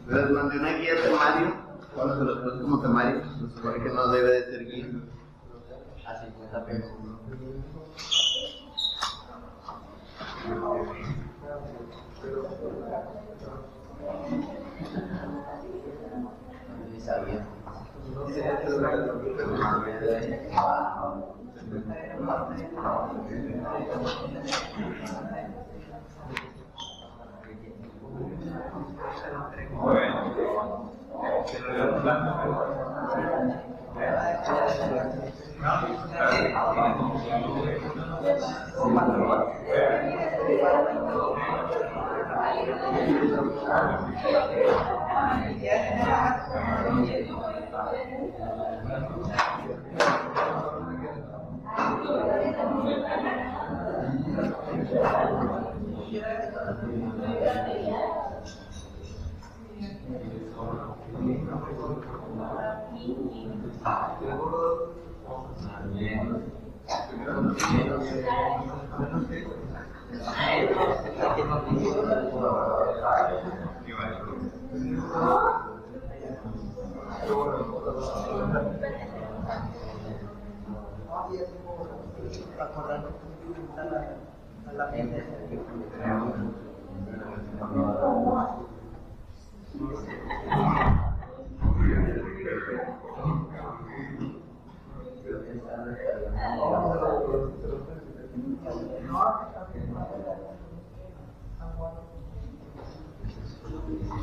Les mandé una guía temario. Cuando se los puse como temario, se supone que no debe de ser guía. A 50 pesos. Ni sabía.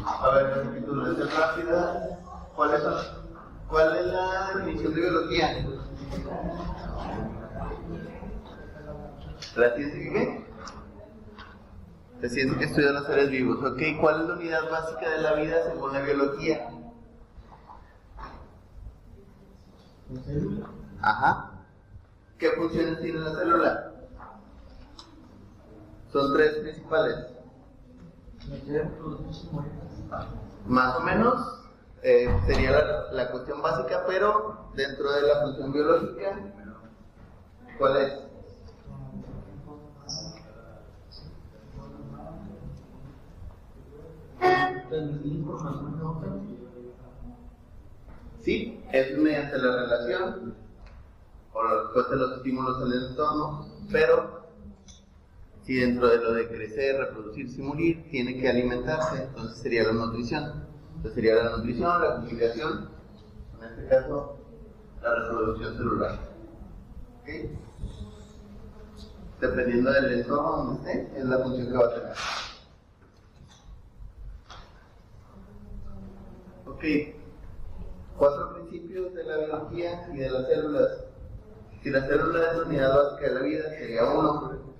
A ver, recapitulación rápida. ¿Cuál es la definición de biología? ¿La ciencia que qué? La ciencia que estudia los seres vivos. Ok, ¿cuál es la unidad básica de la vida según la biología? Ajá. ¿Qué funciones tiene la célula? Son tres principales. Más o menos sería la cuestión básica, pero dentro de la función biológica, ¿cuál es? Sí, es mediante la relación o la respuesta de los estímulos al entorno, pero si dentro de lo de crecer, reproducirse y morir, tiene que alimentarse, entonces sería la nutrición. Entonces sería la nutrición, la comunicación, en este caso, la reproducción celular. ¿Ok? Dependiendo del entorno donde esté, es la función que va a tener. Ok. 4 principios de la biología y de las células. Si la célula es la unidad básica de la vida, sería 1.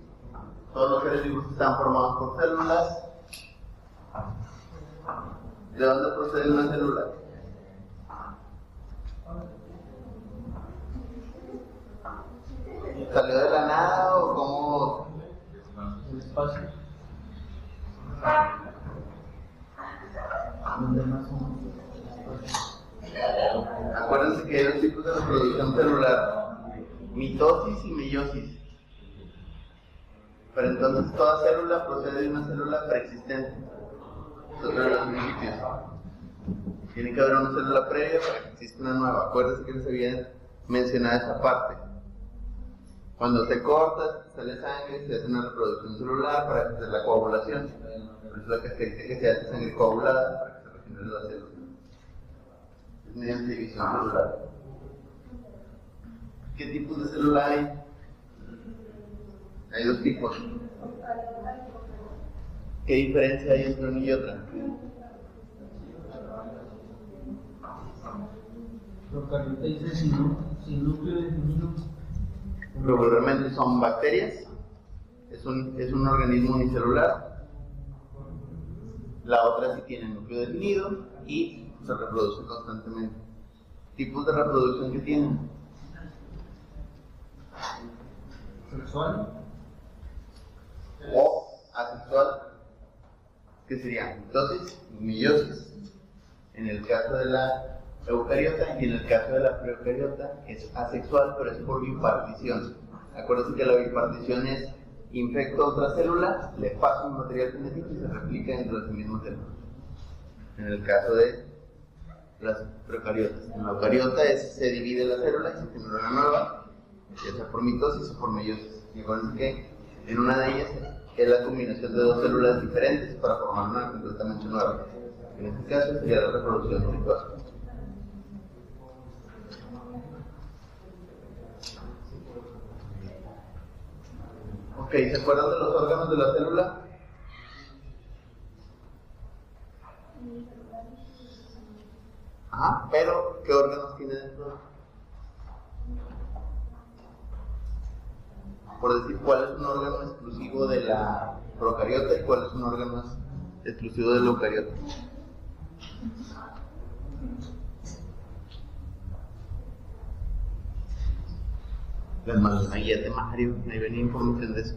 Todos los seres vivos están formados por células. ¿De dónde procede una célula? ¿Salió de la nada o cómo? El espacio. Acuérdense que hay dos tipos de reproducción celular: mitosis y meiosis. Pero entonces toda célula procede de una célula preexistente. Entonces los principios. Tiene que haber una célula previa para que exista una nueva. Acuérdense que les había mencionado esa parte. Cuando te cortas, te sale sangre, se hace una reproducción celular para hacer la coagulación. Por eso es que se hace sangre coagulada para que se regenere la célula. Es mediante división celular. ¿Qué tipos de célula hay? Hay 2 tipos. ¿Qué diferencia hay entre una y otra? Procariota dice sin núcleo definido. Regularmente son bacterias. Es un organismo unicelular. La otra sí tiene núcleo definido y se reproduce constantemente. ¿Tipos de reproducción que tienen? Sexual o asexual, que serían mitosis y meiosis en el caso de la eucariota, y en el caso de la proeucariota es asexual, pero es por bipartición. Acuérdense que la bipartición es infecto a otra célula, le pasa un material genético y se replica dentro de esa misma célula. En el caso de las procariotas. En la eucariota se divide la célula y se genera una nueva, ya sea por mitosis o por meiosis. Y acuérdense que en una de ellas es la combinación de dos células diferentes para formar una completamente nueva. En este caso sería la reproducción sexual. Ok, ¿se acuerdan de los órganos de la célula? Ajá, pero ¿qué órganos tiene dentro? Por decir, ¿cuál es un órgano exclusivo de la procariota y cuál es un órgano exclusivo de la eucariota? Las malvadas de Mario, ahí venía información de eso.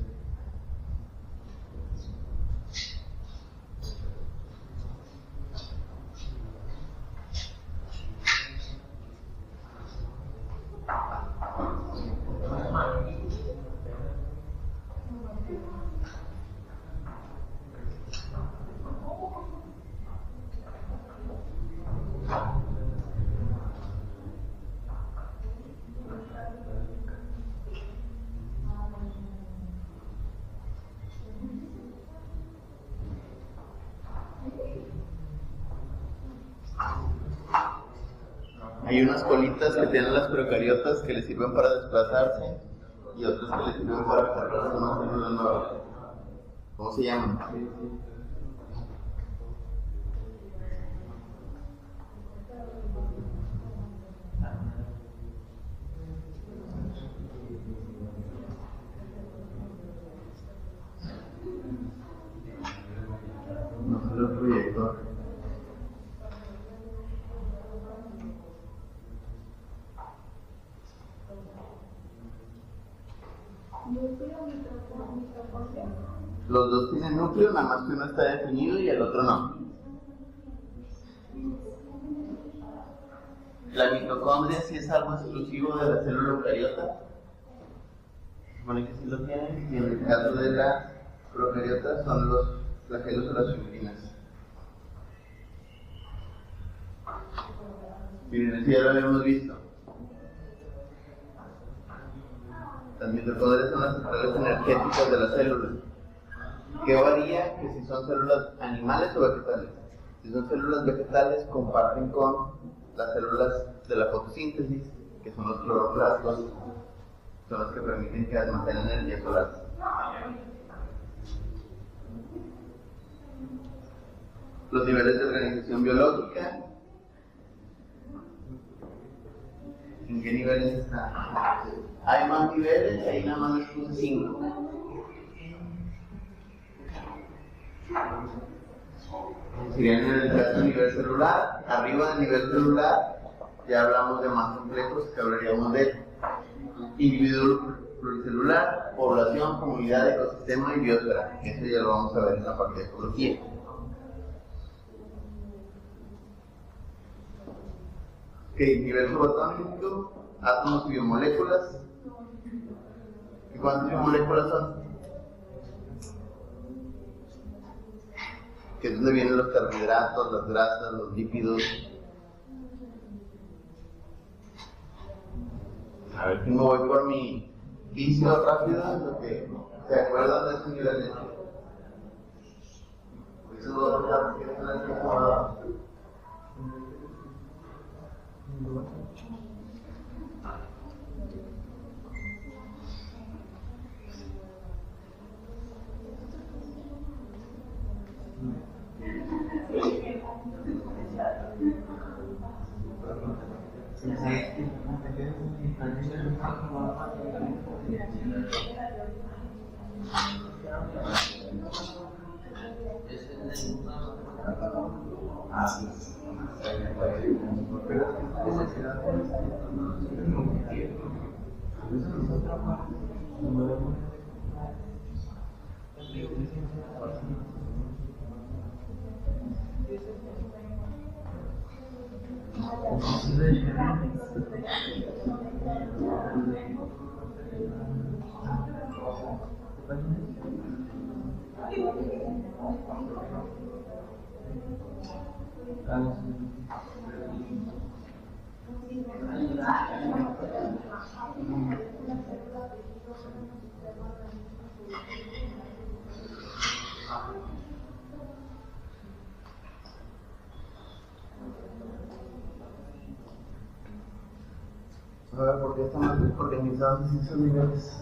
Hay unas colitas que tienen las procariotas que les sirven para desplazarse y otras que les sirven para cargar una célula nueva. ¿Cómo se llaman? No sé el proyector. Los dos tienen núcleo, nada más que uno está definido y el otro no. La mitocondria sí es algo exclusivo de la célula eucariota. Se supone que sí lo tienen, y en el caso de la procariota son los flagelos o las fibrinas. Miren, eso ya lo habíamos visto. Las mitocondrias son las centrales energéticas de la célula. ¿Qué varía? Que si son células animales o vegetales. Si son células vegetales, comparten con las células de la fotosíntesis, que son los cloroplastos, son las que permiten que almacenen energía solar. Los niveles de organización biológica. ¿En qué niveles están? Hay más niveles, ahí nada más les puse 5. Serían en el caso del nivel celular. Arriba del nivel celular ya hablamos de más complejos, que hablaríamos de individuo pluricelular, población, comunidad, ecosistema y biosfera. Eso ya lo vamos a ver en la parte de ecología. Nivel subatómico, átomos y biomoléculas. ¿Y cuántas biomoléculas son? Que es donde vienen los carbohidratos, las grasas, los lípidos. A ver si me voy por mi vicio rápido, en lo que se acuerdan de ese nivel. A ver, ¿por qué están organizados en esos niveles?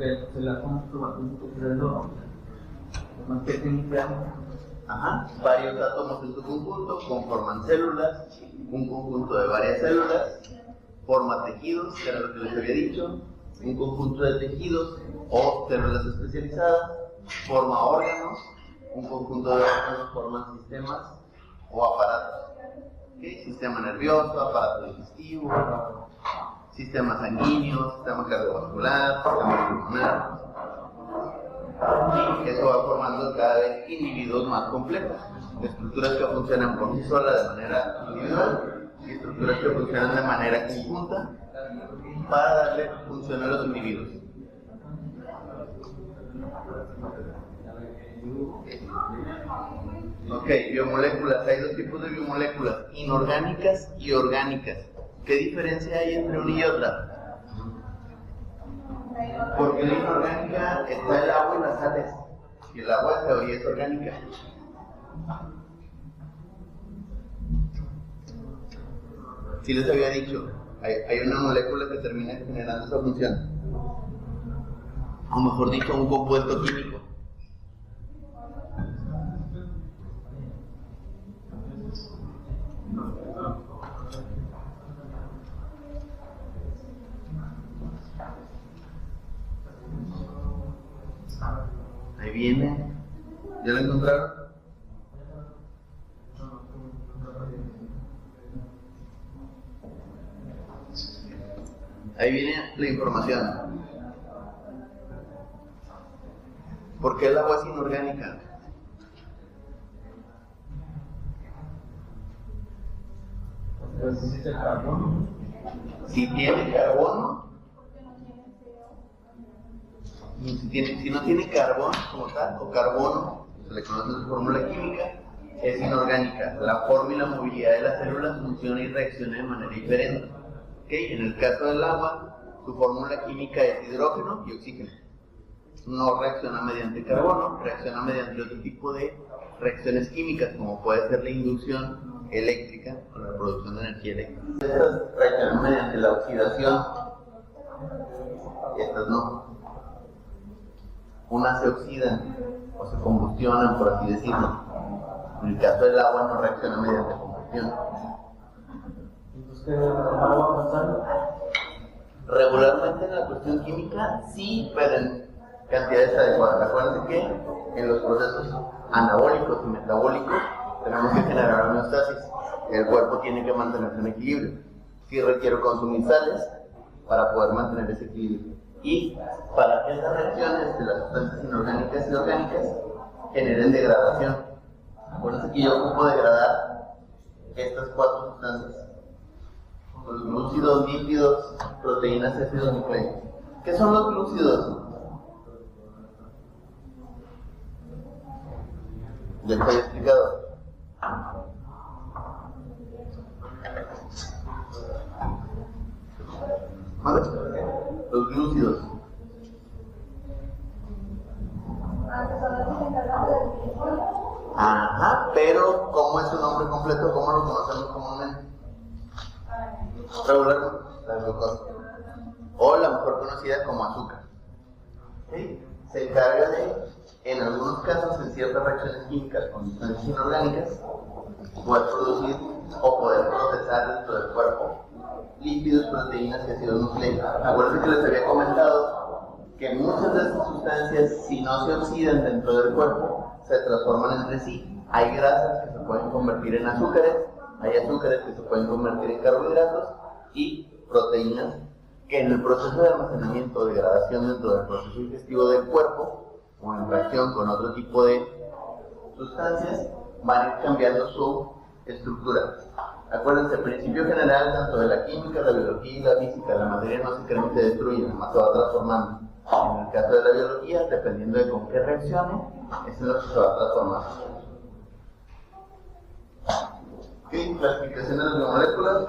Porque se la conforman más pequeñitas. Ajá, varios átomos en su conjunto conforman células, un conjunto de varias células, forma tejidos, que era lo que les había dicho, un conjunto de tejidos o células especializadas, forma órganos, un conjunto de órganos forman sistemas o aparatos. ¿Okay? Sistema nervioso, aparato digestivo, sistema sanguíneo, sistema cardiovascular, sistema pulmonar. Y eso va formando cada vez individuos más complejos, estructuras que funcionan por sí solas de manera individual y estructuras que funcionan de manera conjunta para darle función a los individuos. Ok, biomoléculas. Hay dos tipos de biomoléculas, inorgánicas y orgánicas. ¿Qué diferencia hay entre una y otra? Porque en la inorgánica está el agua y las sales, y el agua en teoría es orgánica. Sí les había dicho, hay una molécula que termina generando esa función. O mejor dicho, un compuesto químico. Ahí viene. ¿Ya lo encontraron? Ahí viene la información. ¿Por qué el agua es inorgánica? Si tiene carbono, si no tiene carbón como tal, o carbono, se le conoce su fórmula química, es inorgánica. La forma y la movilidad de las células funciona y reacciona de manera diferente. ¿Okay? En el caso del agua, su fórmula química es hidrógeno y oxígeno. No reacciona mediante carbono, reacciona mediante otro tipo de reacciones químicas, como puede ser la inducción eléctrica o la producción de energía eléctrica. Estas reaccionan mediante la oxidación y estas no. Unas se oxidan o se combustionan, por así decirlo. En el caso del agua no reacciona mediante combustión. Entonces, ¿qué va a pasar? Regularmente en la cuestión química sí, pero en cantidades adecuadas. Acuérdense que en los procesos anabólicos y metabólicos tenemos que generar homeostasis. El cuerpo tiene que mantenerse en equilibrio. Sí requiero consumir sales para poder mantener ese equilibrio. Y para que estas reacciones de las sustancias inorgánicas y orgánicas generen degradación. Acuérdense que yo ocupo degradar estas cuatro sustancias: los glúcidos, lípidos, proteínas y ácidos nucleicos. ¿Qué son los glúcidos? Ya les había explicado. ¿Vale? Los glúcidos. Ajá, pero ¿cómo es su nombre completo? ¿Cómo lo conocemos comúnmente? Regularmente, la glucosa. O la mejor conocida como azúcar. ¿Sí? Se encarga de, en algunos casos, en ciertas reacciones químicas con sustancias inorgánicas, poder producir o poder procesar dentro del cuerpo lípidos, proteínas y ácidos nucleicos. Acuérdense que les había comentado que muchas de estas sustancias, si no se oxidan dentro del cuerpo, se transforman entre sí. Hay grasas que se pueden convertir en azúcares, hay azúcares que se pueden convertir en carbohidratos y proteínas que en el proceso de almacenamiento o degradación dentro del proceso digestivo del cuerpo o en reacción con otro tipo de sustancias van a ir cambiando su estructura. Acuérdense, el principio general tanto de la química, la biología y la física, la materia no se crea ni se destruye, además se va transformando. En el caso de la biología, dependiendo de con qué reaccione, es en lo que se va transformando. ¿Ok? Clasificación de las biomoléculas.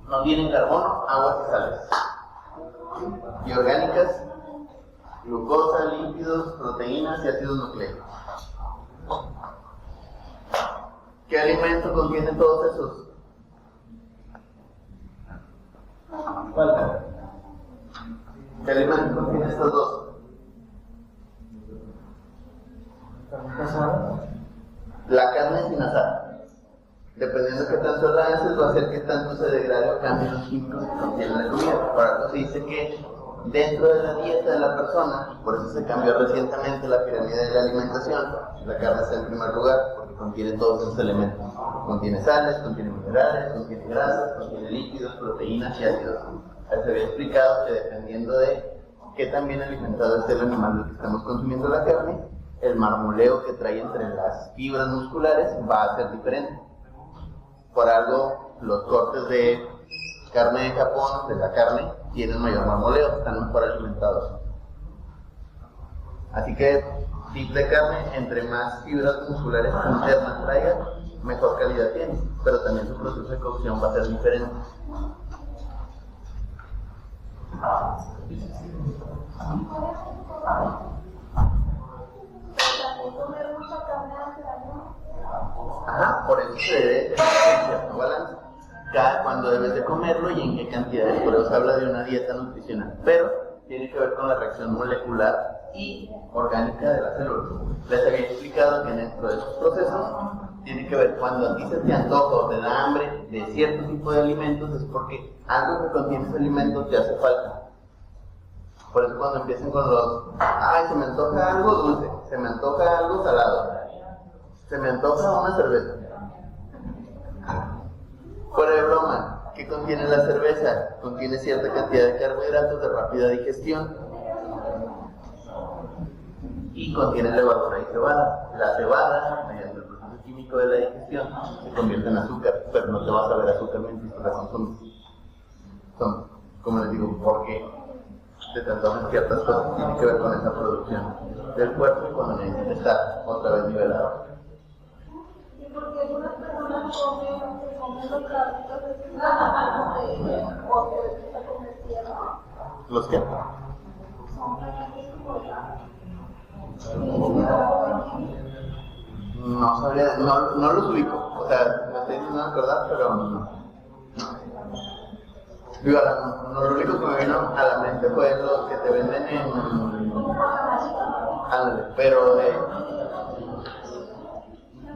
No tienen carbono, aguas y sales. Y orgánicas, glucosa, lípidos, proteínas y ácidos nucleicos. ¿Qué alimento contiene todos esos? ¿Cuál? ¿Qué alimento contiene estos dos? ¿Carne casada? La carne sin asar. Dependiendo de qué tanto la haces, va a ser que tanto se degrade o cambie los químicos que contiene la comida. Por algo se dice que dentro de la dieta de la persona, por eso se cambió recientemente la pirámide de la alimentación, la carne está en primer lugar, porque contiene todos esos elementos. Contiene sales, contiene minerales, contiene grasas, contiene lípidos, proteínas y ácidos. Se había explicado que dependiendo de qué tan bien alimentado esté el animal del que estamos consumiendo la carne, el marmoleo que trae entre las fibras musculares va a ser diferente. Por algo, los cortes de carne de Japón, de la carne, tienen mayor marmoleo, están mejor alimentados. Así que, tip de carne, entre más fibras musculares internas traiga, mejor calidad tiene, pero también su proceso de cocción va a ser diferente. Ajá, por eso se debe tener cierto balance. Cuando debes de comerlo y en qué cantidades. Por eso se habla de una dieta nutricional. Pero tiene que ver con la reacción molecular y orgánica de la célula. Les había explicado que dentro de esos procesos tiene que ver cuando a ti se te antoja o te da hambre de cierto tipo de alimentos, es porque algo que contiene ese alimento te hace falta. Por eso cuando empiecen con los, ay, se me antoja algo dulce, se me antoja algo salado, se me antoja una cerveza. Fuera de broma, ¿qué contiene la cerveza? Contiene cierta cantidad de carbohidratos de rápida digestión y contiene levadura y cebada. La cebada, mediante el proceso químico de la digestión, se convierte en azúcar, pero no te vas a ver azúcar mientras la consumes. Son, como les digo, porque se te antojan ciertas cosas, tiene que ver con esa producción del cuerpo y cuando necesita estar otra vez nivelado. ¿Y porque algunas personas comen los carritos de o se empieza a comer tierra? ¿Los qué? Son fermentos No sabría, no los ubico, o sea, me estoy diciendo acordar, pero no. Digo, lo único que me vino a la mente fue los que te venden en... Ándale, pero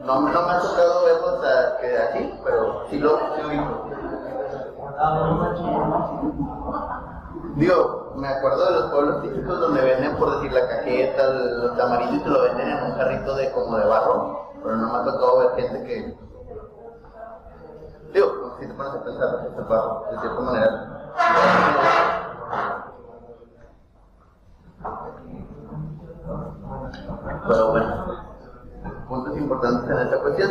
no me ha tocado verlos que así, pero sí lo ubico. Digo, me acuerdo de los pueblos típicos donde venden, por decir, la cajeta, los tamarindos y te lo venden en un carrito como de barro, pero no me ha tocado ver gente que... Digo, si te pones a pensar, es el barro, de cierta manera. Pero bueno, puntos importantes en esta cuestión,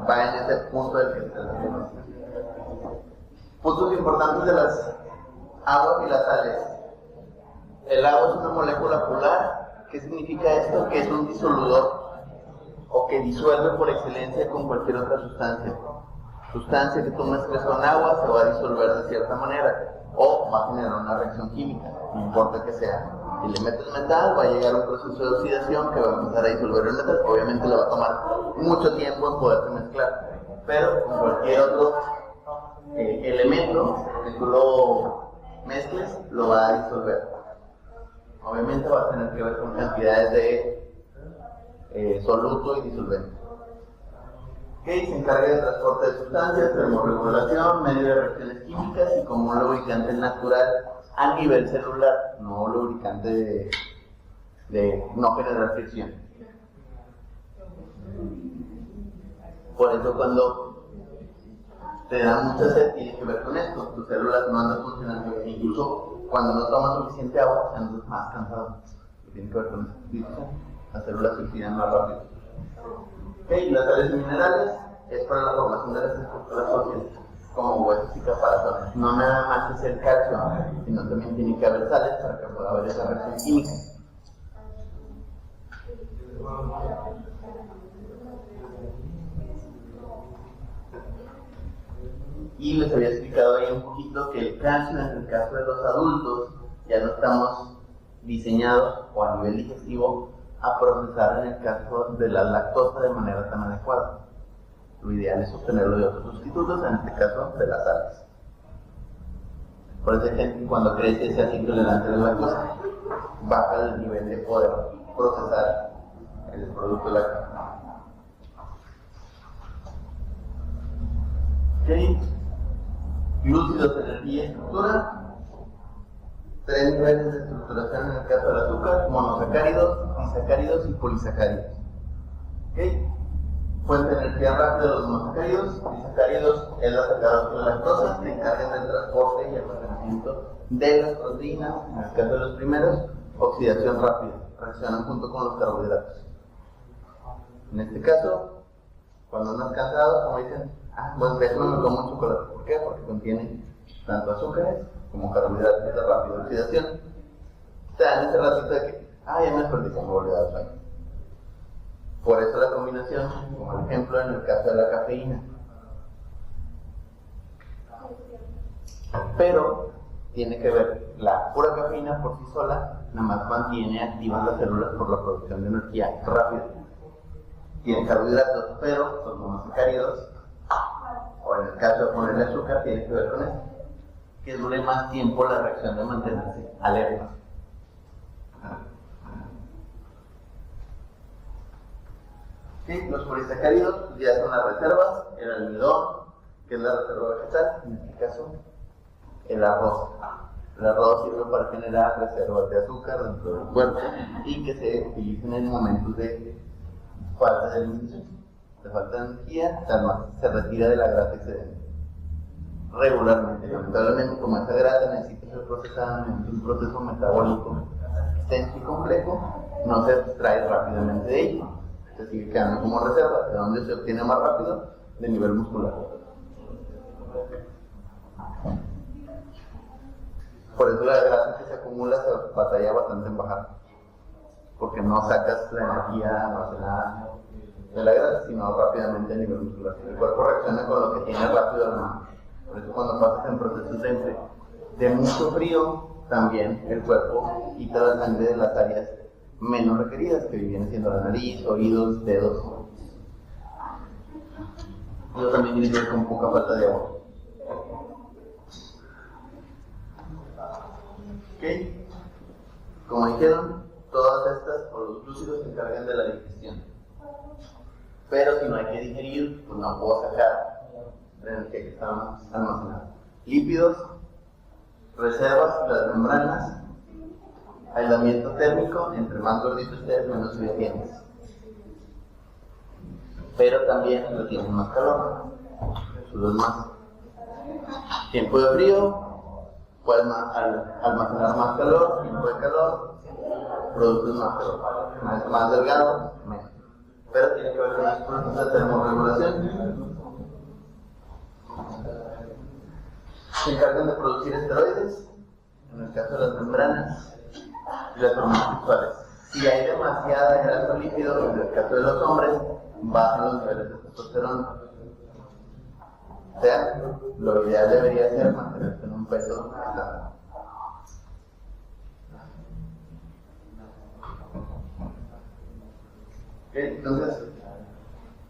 va en ese punto del que se trata. Puntos importantes de las aguas y las sales. El agua es una molécula polar. ¿Qué significa esto? Que es un disoludor o que disuelve por excelencia con cualquier otra sustancia. Sustancia que tú mezcles con agua se va a disolver de cierta manera o va a generar una reacción química, no importa que sea. Si le metes metal, va a llegar un proceso de oxidación que va a empezar a disolver el metal. Obviamente le va a tomar mucho tiempo en poderse mezclar, pero con cualquier otro elemento que tú lo mezcles, lo va a disolver. Obviamente va a tener que ver con cantidades de soluto y disolvente. Okay, se encarga del transporte de sustancias, termorregulación, medio de reacciones químicas y como un lubricante natural a nivel celular, no lubricante de no generar fricción. Por eso cuando te da mucha sed tiene que ver con esto, tus células no andan funcionando bien, incluso cuando no tomas suficiente agua andas más cansado, tiene que ver con eso, las células se oxidan más rápido. Okay, las sales y minerales, es para la formación de las estructuras óseas, como huesos y caparazones. No nada más es el calcio, sino también tiene que haber sales para que pueda haber esa reacción química. Y les había explicado ahí un poquito que el calcio, en el caso de los adultos, ya no estamos diseñados o a nivel digestivo a procesar en el caso de la lactosa de manera tan adecuada. Lo ideal es obtenerlo de otros sustitutos, en este caso de las sales. Por eso hay gente que cuando crece se hace intolerante a la lactosa, baja el nivel de poder procesar el producto lácteo. ¿Ok? Glúcidos, energía y estructura. 3 niveles de estructuración en el caso del azúcar: monosacáridos, disacáridos y polisacáridos. ¿Okay? Fuente de energía rápida de los monosacáridos. Disacáridos es la sacarosa y la lactosa, se encargan del transporte y almacenamiento de las proteínas. En el caso de los primeros, oxidación rápida, reaccionan junto con los carbohidratos. En este caso, cuando uno es cansado, como dicen, bueno, déjame me como un chocolate. ¿Por qué? Porque contiene tanto azúcares como carbohidratos de rápida oxidación. Te dan ese ratito de que, ya me desperté, me volví a dar sueño. Por eso la combinación, como ejemplo en el caso de la cafeína. Pero tiene que ver, la pura cafeína por sí sola nada más mantiene activas las células por la producción de energía rápida. Tiene carbohidratos, pero son monosacáridos, o en el caso de ponerle azúcar, tiene que ver con eso, que dure más tiempo la reacción de mantenerse alerta. ¿Sí? Los polisacáridos ya son las reservas: el almidón, que es la reserva vegetal, en este caso el arroz. El arroz sirve para generar reservas de azúcar dentro del cuerpo y que se utilicen en momentos de falta de alimentación, de falta de energía, se retira de la grasa excedente regularmente. Lamentablemente, como esa grasa necesita ser procesada mediante un proceso metabólico extenso y complejo, no se extrae rápidamente de ella, se sigue quedando como reserva. ¿De dónde se obtiene más rápido? De nivel muscular. Por eso la grasa que se acumula se batalla bastante en bajar, porque no sacas la energía almacenada de la grasa, sino rápidamente a nivel muscular. El cuerpo reacciona con lo que tiene rápido a la mano. Por eso cuando pasas en procesos de mucho frío, también el cuerpo quita la sangre de las áreas menos requeridas, que vienen siendo la nariz, oídos, dedos. Eso también tiene que ver con poca falta de agua. ¿Ok? Como dijeron, todas estas, o los glúcidos, se encargan de la digestión. Pero si no hay que digerir, pues no puedo sacar la energía que está almacenada. Lípidos, reservas, las membranas, aislamiento térmico: entre más gordito estés, menos frío tienes. Pero también lo tienes más calor, sudas más. Tiempo de frío, puedes almacenar más calor. Tiempo de calor, produces más calor. Más delgado, menos. Pero tiene que ver con las procesos de termorregulación. Se encargan de producir esteroides, en el caso de las membranas, y las hormonas sexuales. Si hay demasiada grasa o lípido, en el caso de los hombres, bajan los niveles de testosterona. O sea, lo ideal debería ser mantenerse en un peso estándar. Entonces,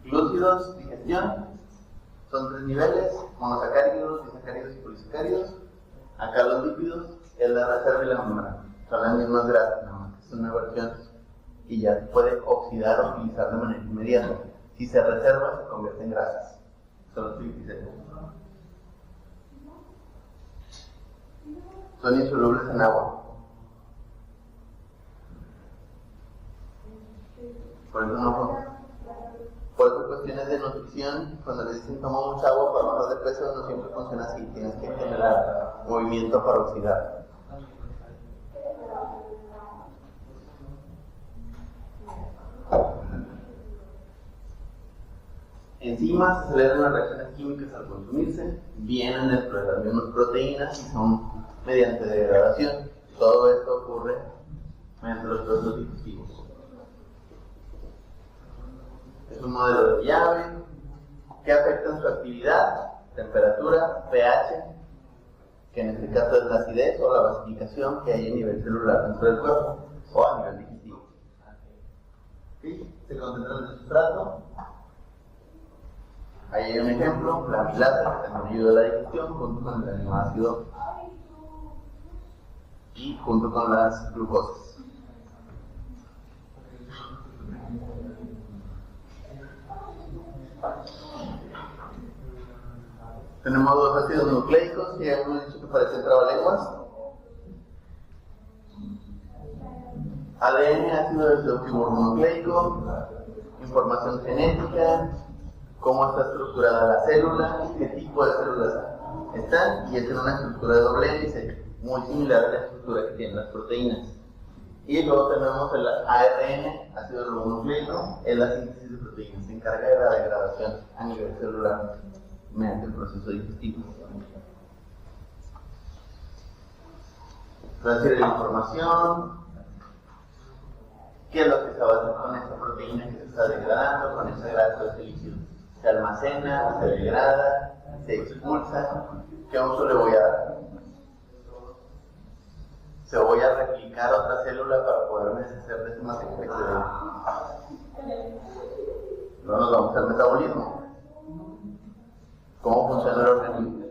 glúcidos, digestión, son 3 niveles: monosacáridos, disacáridos y polisacáridos. Acá los lípidos es la reserva y la membrana, son las mismas grasas, nada más que es una versión y ya se puede oxidar o utilizar de manera inmediata. Si se reserva, se convierte en grasas. Son los triglicéridos. Son insolubles en agua. Por eso cuestiones de nutrición, cuando les dicen toma mucha agua para bajar de peso, no siempre funciona así. Tienes que generar movimiento para oxidar. enzimas aceleran las reacciones químicas al consumirse, vienen dentro de las mismas proteínas y son mediante degradación. Todo esto ocurre mediante los procesos digestivos. Es un modelo de llave que afecta en su actividad, temperatura, pH, que en este caso es la acidez o la basificación que hay a nivel celular dentro del cuerpo o a nivel digestivo. ¿Sí? Se concentra en el sustrato. Ahí hay un ejemplo, la amilasa, que también ayuda a la digestión, junto con el aminoácido y junto con las glucosas. Tenemos dos ácidos nucleicos que hemos dicho que parecen trabalenguas. ADN, ácido desoxirribonucleico, información genética, cómo está estructurada la célula, qué tipo de células están, y es en una estructura de doble hélice, muy similar a la estructura que tienen las proteínas. Y luego tenemos el ARN, ácido ribonucleico, es la síntesis de proteínas, se encarga de la degradación a nivel celular mediante el proceso digestivo. Transfiere la información, qué es lo que se va a hacer con esta proteína que se está degradando, con ese grasa, ese líquido. Se almacena, se degrada, se expulsa. ¿Qué uso le voy a dar? Se voy a replicar otra célula para poderme deshacer de ese material excedente. Luego nos vamos al metabolismo. ¿Cómo funciona el organismo?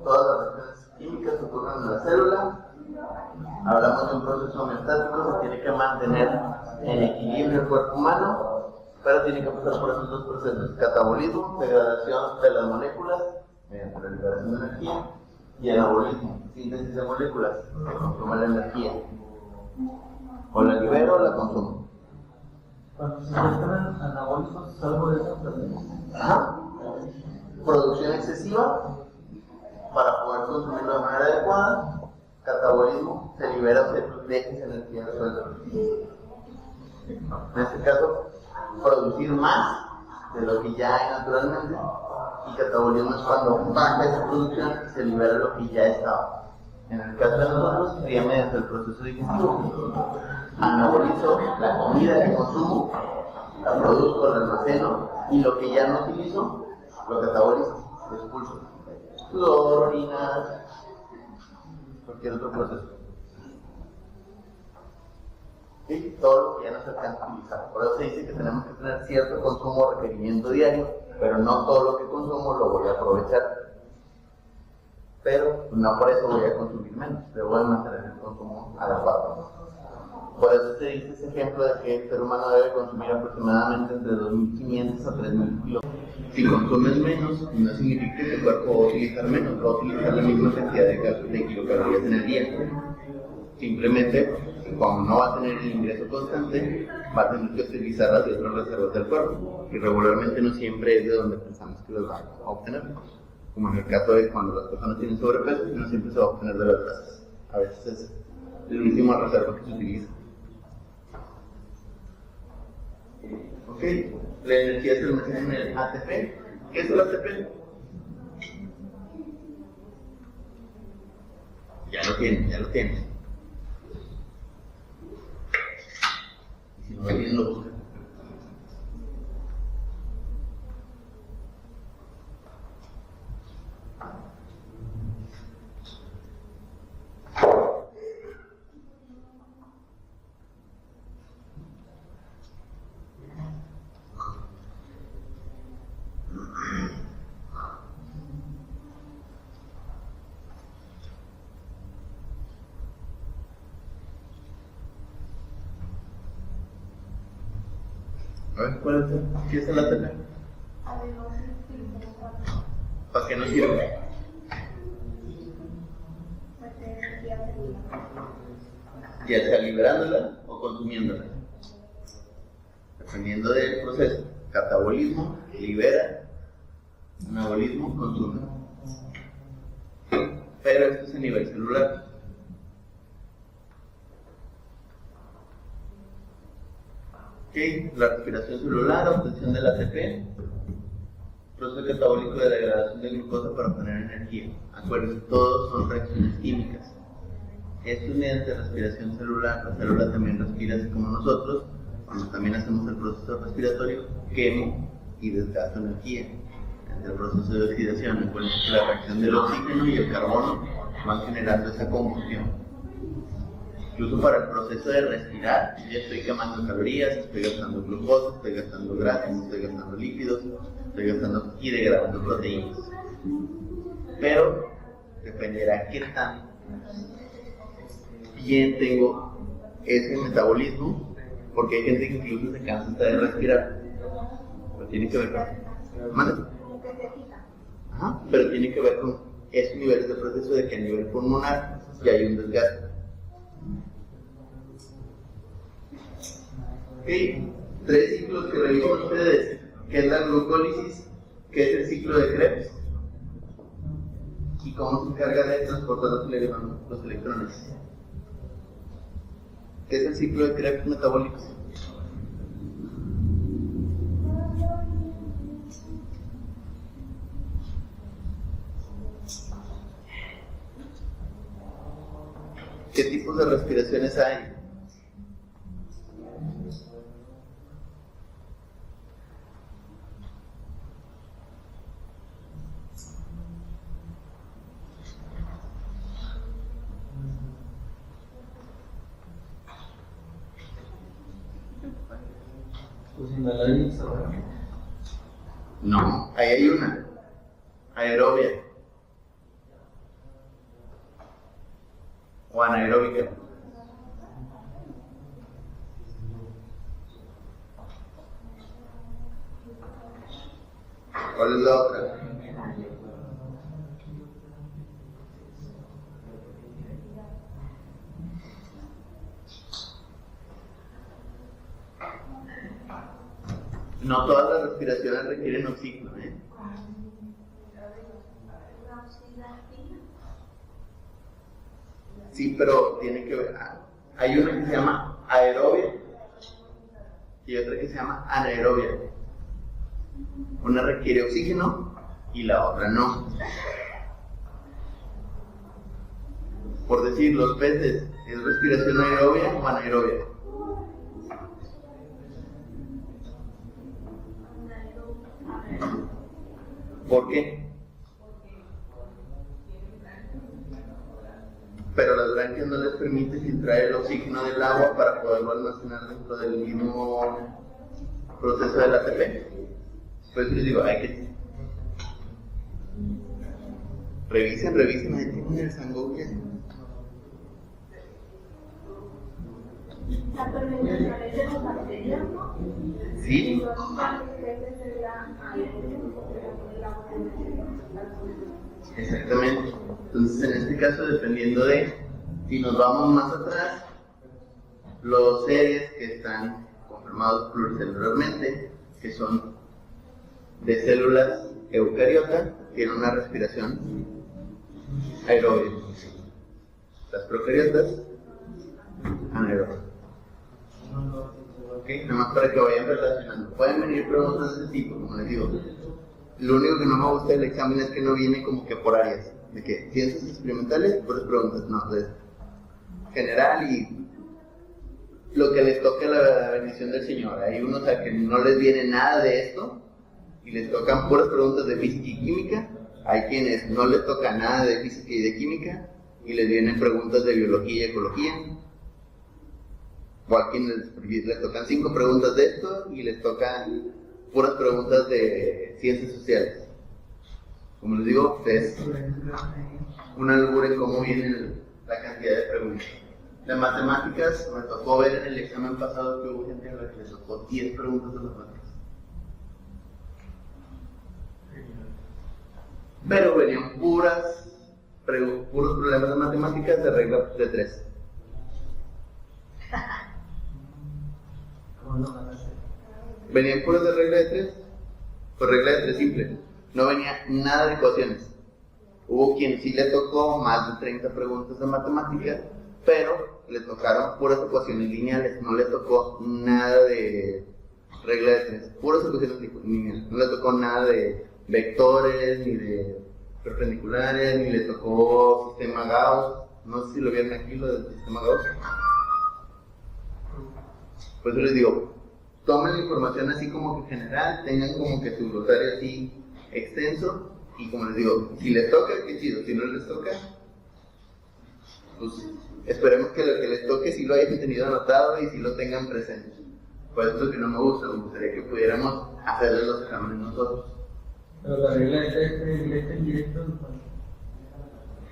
Todas las reacciones químicas ocurren en la célula. Hablamos de un proceso homeostático, se tiene que mantener en equilibrio el cuerpo humano, pero tiene que pasar por esos dos procesos: catabolismo, degradación de las moléculas mediante la liberación de energía, y anabolismo, síntesis de moléculas que consumen la energía. O la libero o la consumo. Cuando se encuentran anabólicos, es algo de eso también. Ajá. Producción excesiva para poder consumirlo de manera adecuada. Catabolismo, se libera o se deja esa energía en el suelo. En este caso, producir más de lo que ya hay naturalmente. Y catabolismo es cuando baja esa producción y se libera lo que ya estaba. En el caso de nosotros, sería mediante el proceso digestivo. Anabolizo la comida que consumo, la produzco, la almaceno, y lo que ya no utilizo, lo catabolizo, lo expulso. Sudor, orina, cualquier otro proceso. Y todo lo que ya no se alcanza a utilizar. Por eso se dice que tenemos que tener cierto consumo o requerimiento diario, pero no todo lo que consumo lo voy a aprovechar. Pero no por eso voy a consumir menos, debo de mantener el consumo adecuado. Por eso se dice ese ejemplo de que el ser humano debe consumir aproximadamente entre 2.500 a 3.000 kilos. Si consumes menos, no significa que tu cuerpo va a utilizar menos, va a utilizar la misma cantidad de kilocalorías en el día. Simplemente, como no va a tener el ingreso constante, va a tener que utilizar las otras reservas del cuerpo. Y regularmente no siempre es de donde pensamos que los vamos a obtener. Como en el caso de cuando las personas tienen sobrepeso, no siempre se va a obtener de las grasas. A veces es la última reserva que se utiliza. Ok, la energía se almacena en el ATP. ¿Qué es el ATP? Ya lo tiene. Y si no lo tienen, lo buscan. A ver, ¿qué es el ATP? ¿Para qué nos sirve? Ya sea liberándola o consumiéndola. Dependiendo del proceso. Catabolismo, libera. Anabolismo, consume. Pero esto es a nivel celular. Ok, la respiración celular, obtención del ATP. proceso catabólico de degradación de glucosa para obtener energía. Acuérdense, todos son reacciones químicas. Esto es mediante respiración celular. La célula también respira así como nosotros. Cuando también hacemos el proceso respiratorio, quemo y desgasto energía. En el proceso de oxidación, acuérdense que la reacción del oxígeno y el carbono van generando esa combustión. Incluso para el proceso de respirar, ya estoy quemando calorías, estoy gastando glucosa, estoy gastando grasas, estoy gastando lípidos, estoy gastando y degradando proteínas. Pero dependerá qué tan bien tengo ese metabolismo, porque hay gente que incluso se cansa hasta de respirar. Pero tiene que ver con... ¿Mande? Ajá, pero tiene que ver con esos niveles de proceso de que a nivel pulmonar ya hay un desgaste. Ok, 3 ciclos que revisan ustedes, que es la glucólisis, que es el ciclo de Krebs, y cómo se encarga de transportar los electrones. ¿Qué es el ciclo de Krebs metabólico? ¿Qué tipos de respiraciones hay? Pues inhalar y exhalar. No, ahí hay una. Aerobia. O anaeróbica. ¿Cuál es la otra? No todas las respiraciones requieren oxígeno, ¿eh? Sí, pero tiene que ver. Hay una que se llama aerobia y otra que se llama anaerobia. Una requiere oxígeno y la otra no. Por decir, los peces, ¿es respiración aerobia o anaerobia? ¿Por qué? Pero las branquias no les permite filtrar el oxígeno del agua para poderlo almacenar dentro del mismo proceso del ATP. Pues les digo, hay que... Revisen, ahí tienen el sangoque. La fermentación es de las bacterias, ¿no? Sí. Exactamente. Entonces, en este caso, dependiendo de si nos vamos más atrás, los seres que están conformados pluricelularmente, que son de células eucariotas, tienen una respiración aeróbica. Las procariotas, anaeróbicas. Ok, nada más para que vayan relacionando. Pueden venir preguntas de ese tipo, como les digo. Lo único que no me gusta del examen es que no viene como que por áreas. De que ciencias experimentales, puras preguntas. No, es general y lo que les toque la bendición del Señor. Hay unos a que no les viene nada de esto y les tocan puras preguntas de física y química. Hay quienes no les toca nada de física y de química y les vienen preguntas de biología y ecología. O a quienes les tocan 5 preguntas de esto y les tocan puras preguntas de ciencias sociales. Como les digo, es una locura en cómo viene la cantidad de preguntas. De matemáticas, me tocó ver en el examen pasado que hubo gente a la que les tocó 10 preguntas de matemáticas. Pero venían puros problemas de matemáticas de regla de 3. ¿Venían puros de regla de 3? Pues regla de 3 simple. No venía nada de ecuaciones. Hubo quien sí le tocó más de 30 preguntas de matemáticas, pero le tocaron puras ecuaciones lineales. No le tocó nada de regla de 3. Puras ecuaciones lineales. No le tocó nada de vectores, ni de perpendiculares, ni le tocó sistema Gauss. No sé si lo vieron aquí, lo del sistema Gauss. Por eso les digo, tomen la información así como que general, tengan como que su glosario así extenso, y como les digo, si les toca, qué chido, si no les toca, pues esperemos que lo que les toque sí lo hayan tenido anotado y sí lo tengan presente. Pues eso es lo que no me gusta, me gustaría que pudiéramos hacerles los exámenes nosotros. Pero la regla de 3 directa e indirecta,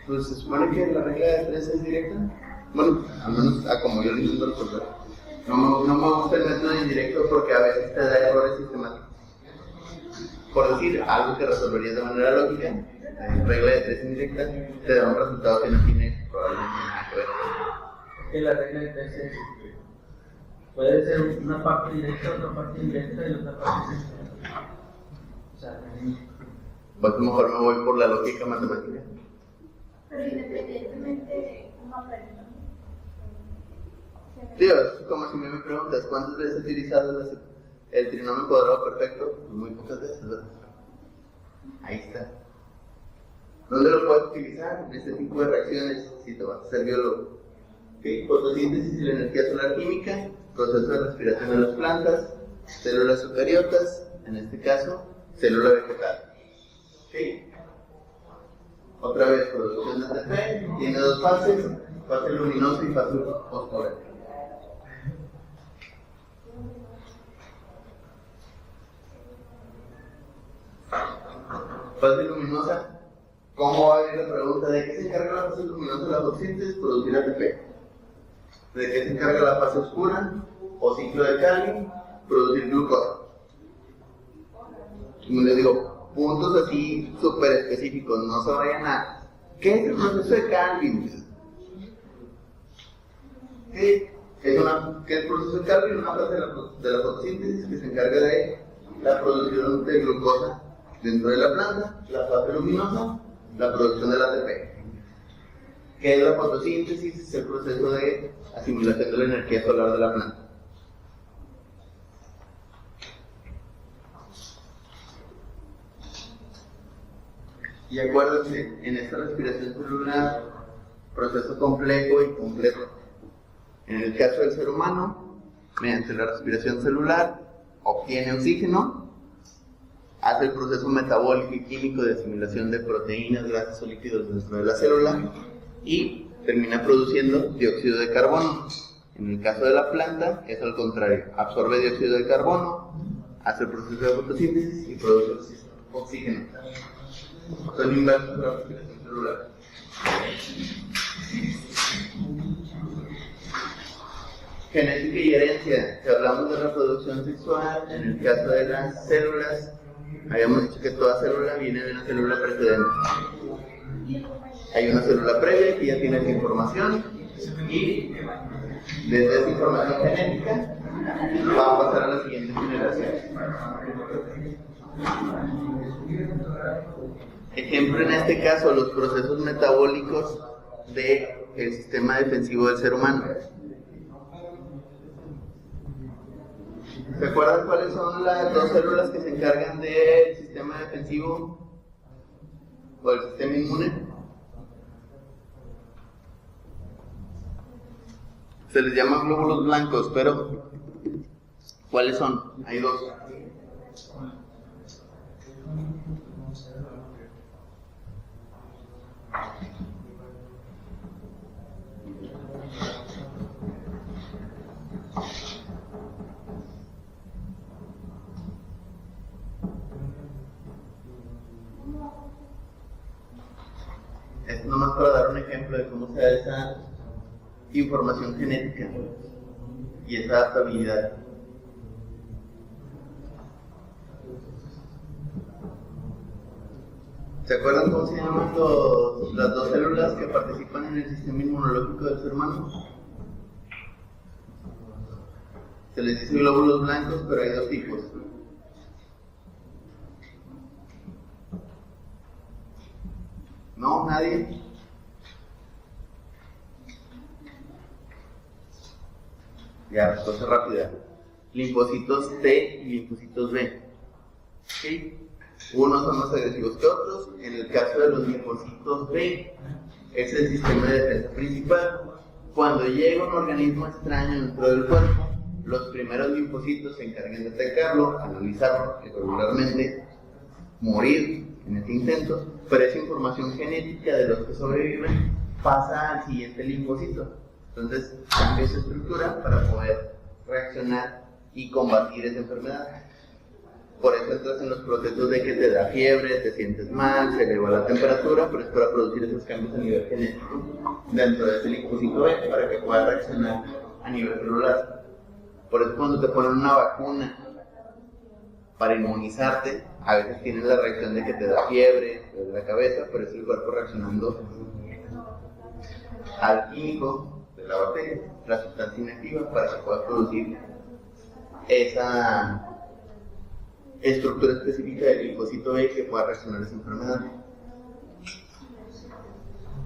Pues se supone que la regla de 3 es directa. Bueno, al menos como yo lo intento resolver. No me gusta el método indirecto porque a veces te da errores sistemáticos. Por decir algo que resolverías de manera lógica, regla de 3 indirecta, te da un resultado que no tiene probablemente nada que ver. que la regla de 3 es, puede ser una parte directa, otra parte indirecta y otra parte indirecta. O sea, Pues mejor me voy por la lógica matemática. Pero independientemente uno aprende. Tío, es como si me preguntas cuántas veces he utilizado el trinomio cuadrado perfecto. Pues muy pocas veces, ¿verdad? Ahí está. ¿Dónde lo puedes utilizar? En este tipo de reacciones, si te vas a ser biólogo. ¿Okay? Fotosíntesis y la energía solar química, proceso de respiración de las plantas, células eucariotas, en este caso, célula vegetal. ¿Okay? Otra vez, producción de ATP, tiene dos fases, fase luminosa y fase oscura. Fase luminosa, ¿cómo va a venir la pregunta? ¿De qué se encarga la fase luminosa de la fotosíntesis? Producir ATP. ¿De qué se encarga la fase oscura o ciclo de Calvin? Producir glucosa. Como les digo, puntos así súper específicos, no se vayan a... ¿Qué es el proceso de Calvin? ¿Qué es el proceso de Calvin? Una fase de la fotosíntesis que se encarga de la producción de glucosa dentro de la planta, la fase luminosa, la producción del ATP. ¿Qué es la fotosíntesis? Es el proceso de asimilación de la energía solar de la planta. Y acuérdense, en esta respiración celular, proceso complejo y complejo. En el caso del ser humano, mediante la respiración celular, obtiene oxígeno, hace el proceso metabólico y químico de asimilación de proteínas, grasas o líquidos dentro de la célula y termina produciendo dióxido de carbono. En el caso de la planta es al contrario, absorbe dióxido de carbono, hace el proceso de fotosíntesis y produce oxígeno. Son inversos de la respiración celular. Genética y herencia. Si hablamos de reproducción sexual, en el caso de las células, habíamos dicho que toda célula viene de una célula precedente. Hay una célula previa que ya tiene esa información y desde esa información genética va a pasar a la siguiente generación. Ejemplo en este caso, los procesos metabólicos del sistema defensivo del ser humano. ¿Se acuerdan cuáles son las dos células que se encargan del sistema defensivo o del sistema inmune? Se les llama glóbulos blancos, pero ¿cuáles son? Hay dos. Es nomás para dar un ejemplo de cómo se da esa información genética y esa adaptabilidad. ¿Se acuerdan cómo se llaman las dos células que participan en el sistema inmunológico del ser humano? Se les dice glóbulos blancos, pero hay dos tipos. ¿No? ¿Nadie? Ya, respuesta rápida. Linfocitos T y linfocitos B. ¿Okay? Unos son más agresivos que otros. En el caso de los linfocitos B, es el sistema de defensa principal. Cuando llega un organismo extraño dentro del cuerpo, los primeros linfocitos se encargan de atacarlo, analizarlo regularmente, morir en este intento, pero esa información genética de los que sobreviven pasa al siguiente linfocito. Entonces cambia esa estructura para poder reaccionar y combatir esa enfermedad. Por eso entras en los procesos de que te da fiebre, te sientes mal, se eleva la temperatura, pero es para producir esos cambios a nivel genético dentro de ese linfocito B para que pueda reaccionar a nivel celular. Por eso cuando te ponen una vacuna para inmunizarte, a veces tienes la reacción de que te da fiebre, te da la cabeza, pero es el cuerpo reaccionando al químico de la bacteria, la sustancia inactiva, para que pueda producir esa estructura específica del linfocito B que pueda reaccionar a esa enfermedad.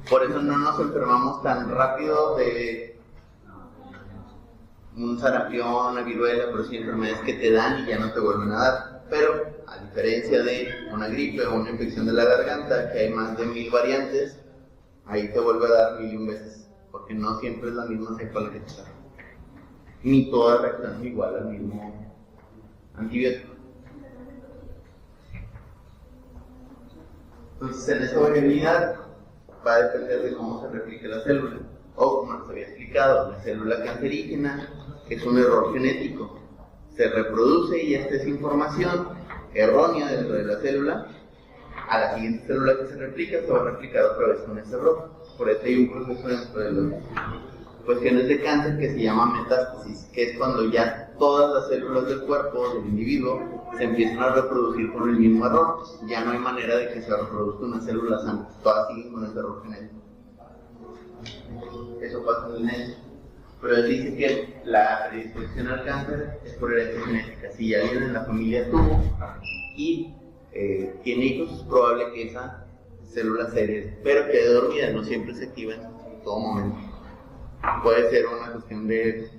Por eso no nos enfermamos tan rápido de un sarampión, una viruela, pero sí enfermedades que te dan y ya no te vuelven a dar. Pero a diferencia de una gripe o una infección de la garganta, que hay más de 1000 variantes, ahí te vuelve a dar 1001 veces, porque no siempre es la misma cepa la que te da, ni todas reaccionan igual al mismo antibiótico. Entonces, en esa variabilidad va a depender de cómo se replique la célula. O, como les había explicado, la célula cancerígena es un error genético. Se reproduce y esta es información errónea dentro de la célula. A la siguiente célula que se replica, se va a replicar otra vez con ese error. Por eso hay un proceso dentro de las cuestiones de cáncer que se llama metástasis, que es cuando ya todas las células del cuerpo del individuo se empiezan a reproducir con el mismo error. Ya no hay manera de que se reproduzca una célula sana, todas siguen con ese error genético. Eso pasa en el necio. Pero él dice que la predisposición al cáncer es por herencia genética. Si alguien en la familia tuvo y tiene hijos, es probable que esa célula se herede, pero quede dormida, no siempre se activa en todo momento. Puede ser una cuestión de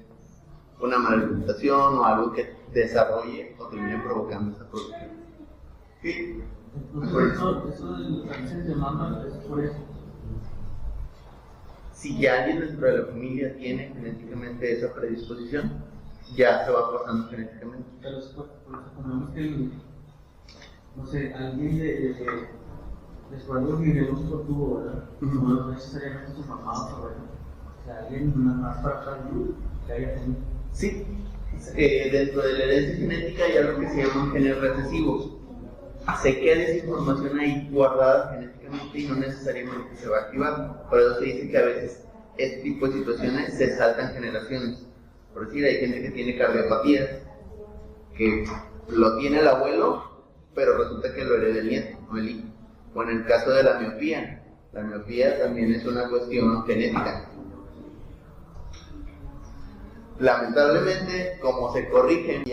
una malalimentación o algo que desarrolle o termine provocando esa producción. ¿Sí? Entonces, eso de los cánceres de mama es por eso. Si ya alguien dentro de la familia tiene genéticamente esa predisposición, ya se va pasando genéticamente. Pero supongamos que, no sé, alguien después de los niveles por tubo, ¿verdad? No necesariamente su mamá o su abuelo. O sea, alguien más para atrás que haya tenido. Sí, dentro de la herencia genética hay algo que se llaman genes recesivos. Se queda esa información ahí guardada genéticamente y no necesariamente se va a activar. Por eso se dice que a veces este tipo de situaciones se saltan generaciones. Por decir, hay gente que tiene cardiopatías, que lo tiene el abuelo, pero resulta que lo hereda el nieto o el hijo. O en el caso de la miopía también es una cuestión genética. Lamentablemente, como se corrigen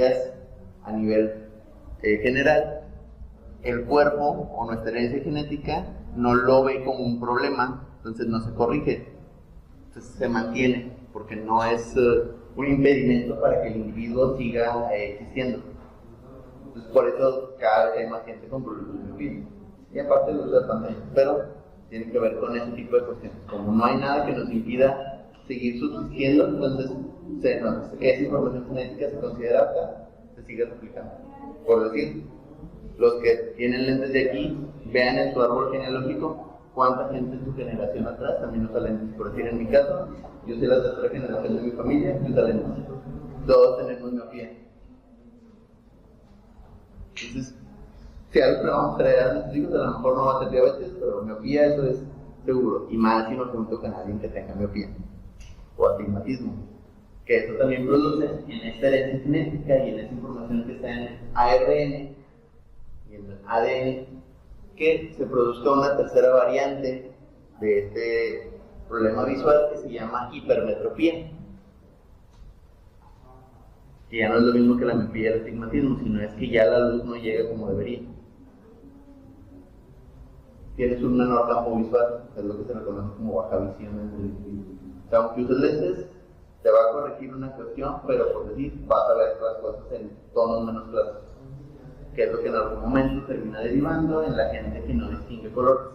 a nivel general, el cuerpo o nuestra herencia genética no lo ve como un problema, entonces no se corrige, entonces se mantiene, porque no es un impedimento para que el individuo siga existiendo. Entonces por eso cada vez hay más gente con problemas de miopía, y aparte los de la pantalla, pero tiene que ver con ese tipo de cuestiones. Como no hay nada que nos impida seguir subsistiendo, entonces esa información genética se considera apta, se sigue replicando. Por decir, los que tienen lentes de aquí, vean en su árbol genealógico cuánta gente en su generación atrás también usa lentes. Por decir, en mi caso, yo soy la tercera generación de mi familia que usa lentes. Todos tenemos miopía. Entonces, si algo le vamos a traer a nuestros hijos, a lo mejor no va a ser diabetes, pero miopía, eso es seguro. Y más si nos junto con alguien que tenga miopía o astigmatismo, que eso también produce en esta herencia genética y en esa información que está en el ARN y en el ADN, que se produzca una tercera variante de este problema visual que se llama hipermetropía. Que ya no es lo mismo que la miopía y el astigmatismo, sino es que ya la luz no llega como debería. Tienes un menor campo visual, es lo que se reconoce como baja visión en el individuo. O sea, aunque uses lentes, te va a corregir una cuestión, pero por decir, vas a ver las cosas en tonos menos claros. que es lo que en algún momento termina derivando en la gente que no distingue colores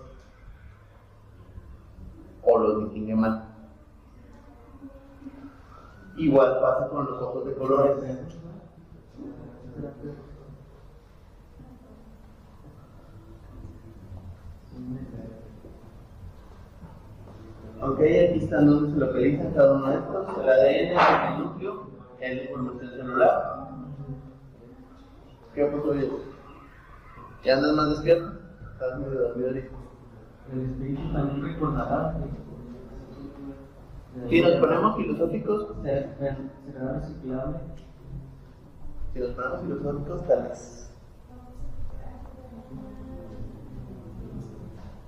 o los distingue mal. Igual pasa con los ojos de colores. Ok, aquí están donde se localizan cada uno de estos. El ADN es el núcleo, es la información celular. ¿Qué pasó bien? ¿Ya andas más despierto? ¿Estás medio dormido ahorita? El espíritu también recordará. Si nos ponemos filosóficos, ¿Será reciclable? si nos ponemos filosóficos, tal vez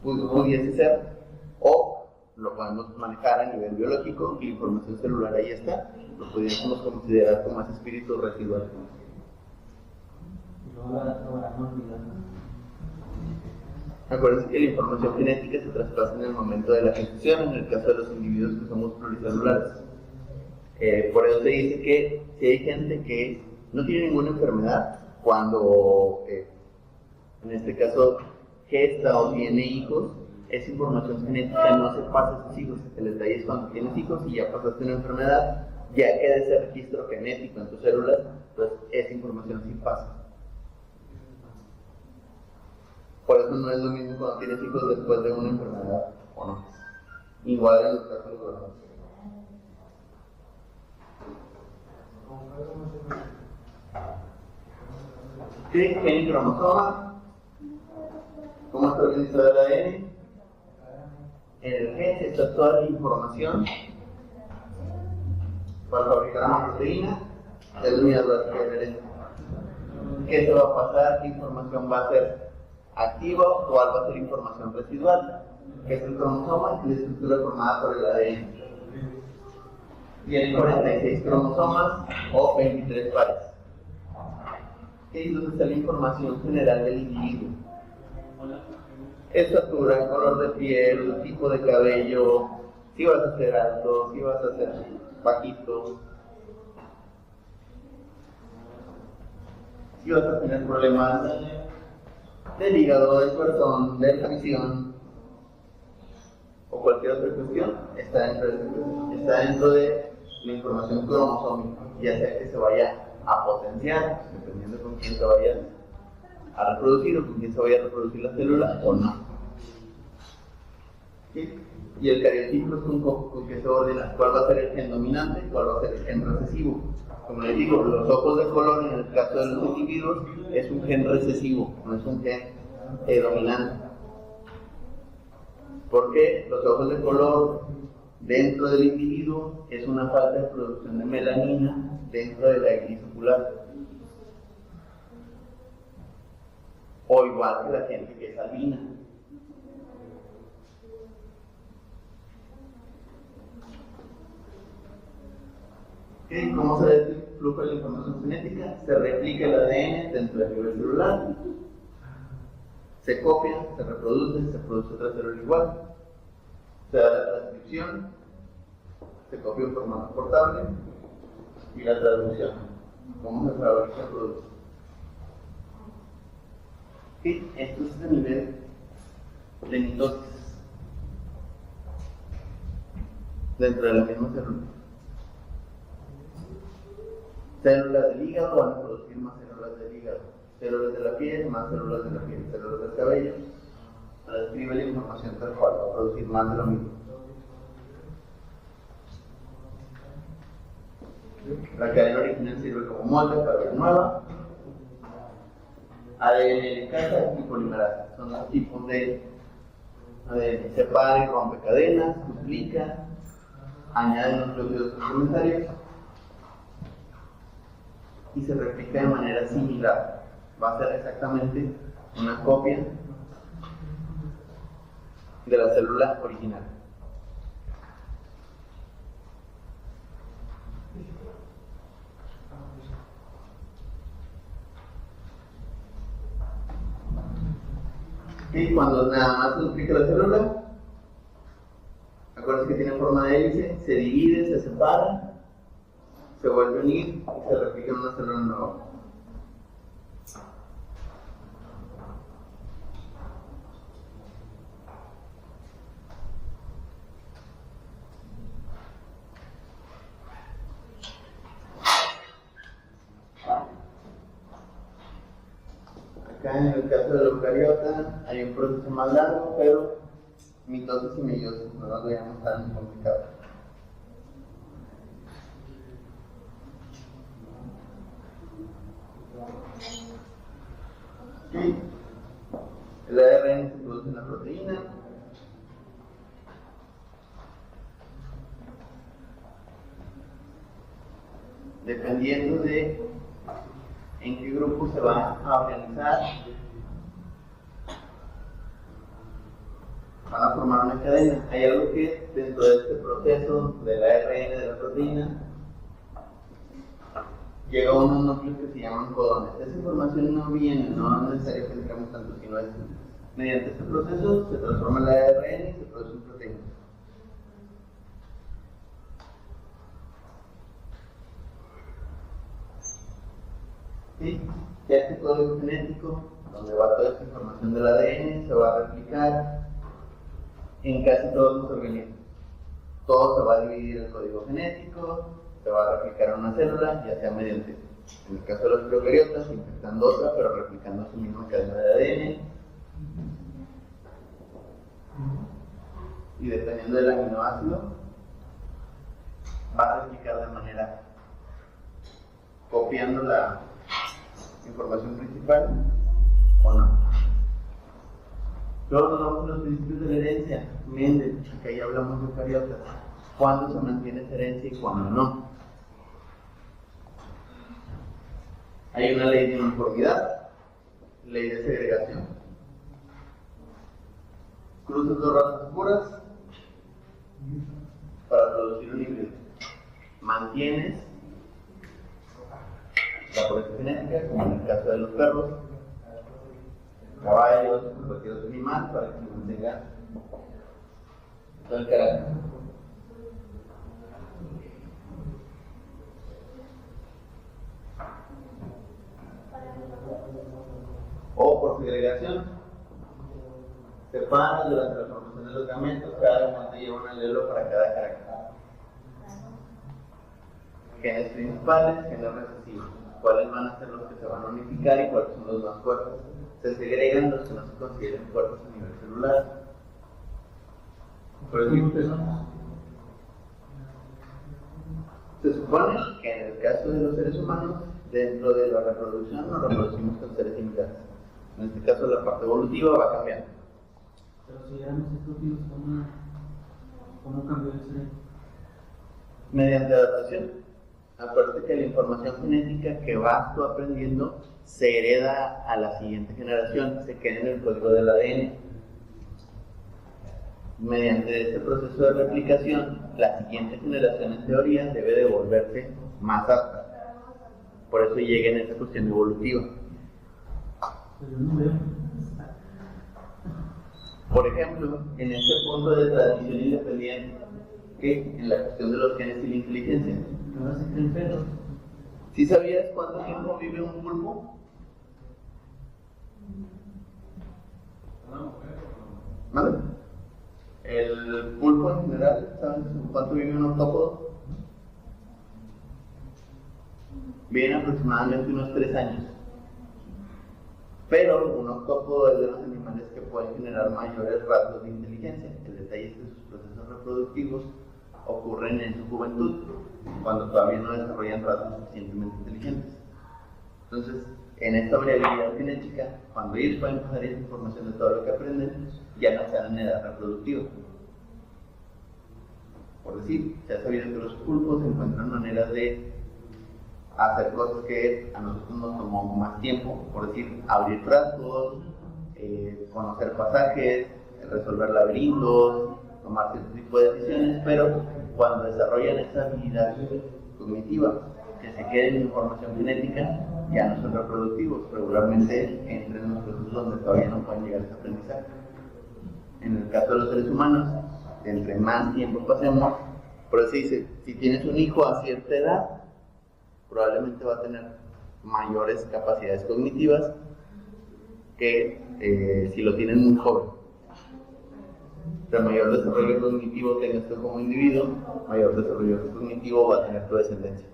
pudiese ser, o lo podemos manejar a nivel biológico, y la información celular ahí está, lo podríamos considerar como ese espíritu residual. Y luego lo van olvidando. Acuérdense que la información genética se traspasa en el momento de la gestación, en el caso de los individuos que somos pluricelulares. Por eso se dice que si hay gente que no tiene ninguna enfermedad, cuando en este caso gesta o tiene hijos, esa información genética no se pasa a sus hijos. El detalle es cuando tienes hijos y ya pasaste una enfermedad, ya queda ese registro genético en tus células, pues esa información sí pasa. Por eso no es lo mismo cuando tienes hijos después de una enfermedad o no. Igual en los casos de los varones. ¿Qué? Gen y cromosoma. ¿Cómo está organizado el ADN? En el gen está toda la información para fabricar una proteína. Es la unidad básica del ADN. ¿Qué se va a pasar? ¿Qué información va a ser activa o cuál va a ser información residual? Que es el cromosoma y la estructura formada por el ADN. Tiene 46 cromosomas o 23 pares. Y entonces está la información general del individuo. Estatura, color de piel, tipo de cabello, si vas a ser alto, si vas a ser bajito, si vas a tener problemas del hígado, del corazón, de la visión o cualquier otra cuestión, está dentro de la información cromosómica, ya sea que se vaya a potenciar, dependiendo con quién se vaya a reproducir o con quién se vaya a reproducir la célula o no. ¿Sí? Y el cariotipo es con que se ordena cuál va a ser el gen dominante y cuál va a ser el gen recesivo. Como les digo, los ojos de color en el caso de los individuos es un gen recesivo, no es un gen dominante. Porque los ojos de color dentro del individuo es una falta de producción de melanina dentro de la iris ocular. O igual que la gente que es albina. ¿Okay? ¿Cómo se ve el flujo de la información genética? Se replica el ADN dentro del nivel celular, se copia, se reproduce, se produce otra célula igual, se da la transcripción, se copia en formato portable y la traducción. ¿Cómo se fabrica y se produce? ¿Sí? Esto es el nivel de mitosis dentro de la misma célula. Células del hígado van a producir más células del hígado, células de la piel, más células de la piel, células del cabello. Describe la información tal cual, va a producir más de lo mismo. La cadena original sirve como molde para la nueva. ADN helicasa y polimerasa son los tipos de ADN. Separa y rompe cadenas, duplica, añade nucleótidos complementarios y se replica de manera similar. Va a ser exactamente una copia de la célula original. Y cuando nada más se duplica la célula, acuérdense que tiene forma de hélice, se divide, se separa, se vuelve a unir y se replica en una célula nueva. Acá en el caso de la eucariota hay un proceso más largo, pero mitosis y meiosis no nos veamos tan complicados. Y el ARN se produce en la proteína. Dependiendo de en qué grupo se va a organizar, van a formar una cadena. Hay algo que dentro de este proceso del ARN de la proteína llega a unos núcleos que se llaman codones. Esa información no viene, no es necesario que entremos tanto, sino es mediante este proceso se transforma el ARN y se producen proteínas. ¿Sí? Ya este código genético, donde va toda esta información del ADN, se va a replicar en casi todos los organismos. Todo se va a dividir el código genético, se va a replicar en una célula, ya sea mediante, en el caso de los procariotas, infectando otra, pero replicando su misma cadena de ADN. Y dependiendo del aminoácido, va a replicar de manera copiando la información principal o no. Luego nos vamos a los principios de la herencia. Mendel, que ahí hablamos de eucariotas. ¿Cuándo se mantiene esa herencia y cuándo no? Hay una ley de uniformidad, ley de segregación. Cruzas dos razas puras para producir un híbrido. Mantienes la pureza genética, como en el caso de los perros, caballos, cualquier otro animal, para que se mantenga todo el carácter. O por segregación, separas durante la formación de los gametos, cada gameta lleva un alelo para cada carácter. Genes principales, genes recesivos. ¿Cuáles van a ser los que se van a unificar y cuáles son los más fuertes? Se segregan los que no se consideren fuertes a nivel celular. Por eso, se supone que en el caso de los seres humanos, dentro de la reproducción nos reproducimos con seres similares. En este caso la parte evolutiva va cambiando. Pero si éramos estos vivos, ¿cómo cambió el cerebro? Mediante adaptación. Acuérdate que la información genética que vas tú aprendiendo se hereda a la siguiente generación, se queda en el código del ADN. Mediante este proceso de replicación, la siguiente generación en teoría debe de volverse más apta. Por eso llega en esa cuestión evolutiva. Pero no veo. Por ejemplo, en este punto de transmisión independiente, que en la cuestión de los genes y la inteligencia. Ahora se creen perros. ¿Sí sabías cuánto tiempo vive un pulpo? ¿Vale? El pulpo en general, ¿sabes cuánto vive un octópodo? Viven aproximadamente unos 3 años. Pero un octópodo es de los animales que pueden generar mayores rasgos de inteligencia. El detalle es que sus procesos reproductivos ocurren en su juventud, cuando todavía no desarrollan rasgos suficientemente inteligentes. Entonces, en esta variabilidad genética, cuando ellos pueden pasar esa información de todo lo que aprenden, ya no están en edad reproductiva. Por decir, se ha sabido que los pulpos encuentran maneras de hacer cosas que a nosotros nos tomó más tiempo, por decir, abrir frascos, conocer pasajes, resolver laberintos, tomar cierto tipo de decisiones, pero cuando desarrollan esa habilidad cognitiva que se queda en información genética, ya no son reproductivos, regularmente entran en los procesos donde todavía no pueden llegar a ese aprendizaje. En el caso de los seres humanos, entre más tiempo pasemos, por eso dice, si tienes un hijo a cierta edad, probablemente va a tener mayores capacidades cognitivas que si lo tienen muy joven. O sea, mayor desarrollo cognitivo tengas tú como individuo, mayor desarrollo cognitivo va a tener tu descendencia.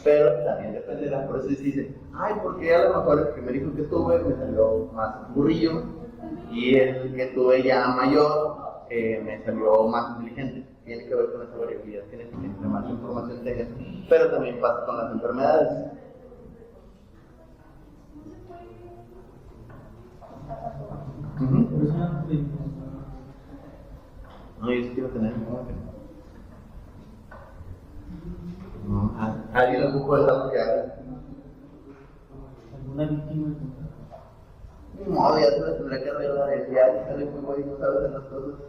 Pero también dependerá, por eso se dice, ay, porque a lo mejor el primer hijo que tuve me salió más burrillo y el que tuve ya mayor me salió más inteligente. Tiene que ver con esa variabilidad genética, entre más información tengas, pero también pasa con las enfermedades. No, yo sí quiero tener como que no. ¿Alguien le ocupó el dato que haga? ¿Alguna víctima? No, ya se me tendrá que arreglar, ya sale muy bueno, sabes en las cosas.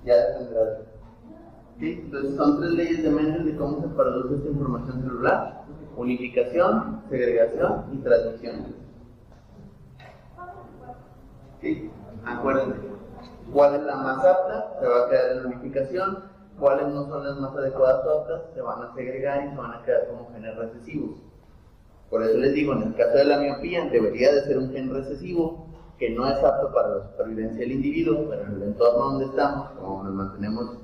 Ya dependerá. ¿Sí? Entonces son 3 leyes de Mendel de cómo se produce esta información celular: unificación, segregación y transmisión. ¿Sí? Acuérdense, ¿cuál es la más apta? Se va a quedar en la unificación. ¿Cuáles no son las más adecuadas o aptas? Se van a segregar y se van a quedar como genes recesivos. Por eso les digo, en el caso de la miopía, debería de ser un gen recesivo que no es apto para la supervivencia del individuo, pero en el entorno donde estamos, como nos mantenemos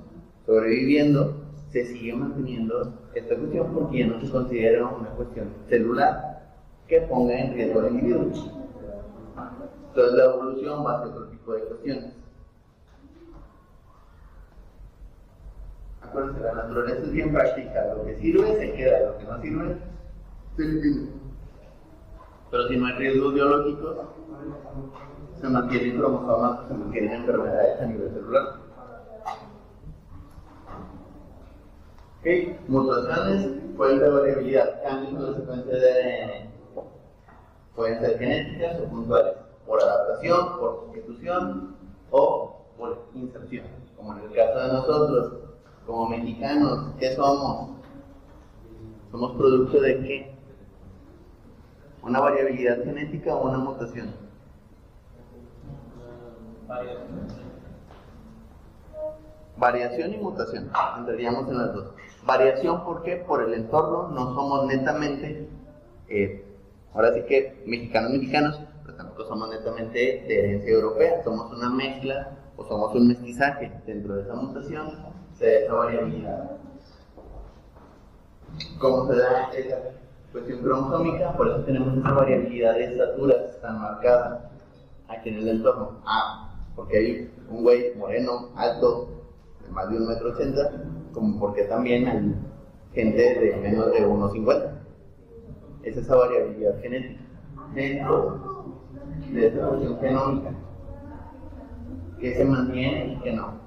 sobreviviendo, se sigue manteniendo esta cuestión porque ya no se considera una cuestión celular que ponga en riesgo al individuo. Entonces la evolución va a ser otro tipo de cuestiones. Acuérdense, la naturaleza es bien práctica, lo que sirve se queda, lo que no sirve se elimina. Pero si no hay riesgos biológicos, se mantienen cromosomas, se mantienen enfermedades a nivel celular. ¿Ok? Mutaciones, fuente de variabilidad, cambios en la secuencia de ADN. Pueden ser genéticas o puntuales, por adaptación, por sustitución o por inserción. Como en el caso de nosotros, como mexicanos, ¿qué somos? ¿Somos producto de qué? ¿Una variabilidad genética o una mutación? Variación y mutación, entraríamos en las dos. Variación, ¿por qué? Por el entorno, no somos netamente, ahora sí que mexicanos, pero tampoco somos netamente de herencia europea, somos una mezcla o somos un mestizaje. Dentro de esa mutación se da esa variabilidad. ¿Cómo se da esa cuestión cromosómica? Por eso tenemos esa variabilidad de estaturas tan marcada aquí en el entorno. Porque hay un güey moreno, alto, de más de 1,80 m, como porque también hay gente de menos de 1,50 m. Es esa variabilidad genética dentro de esa cuestión genómica que se mantiene y que no.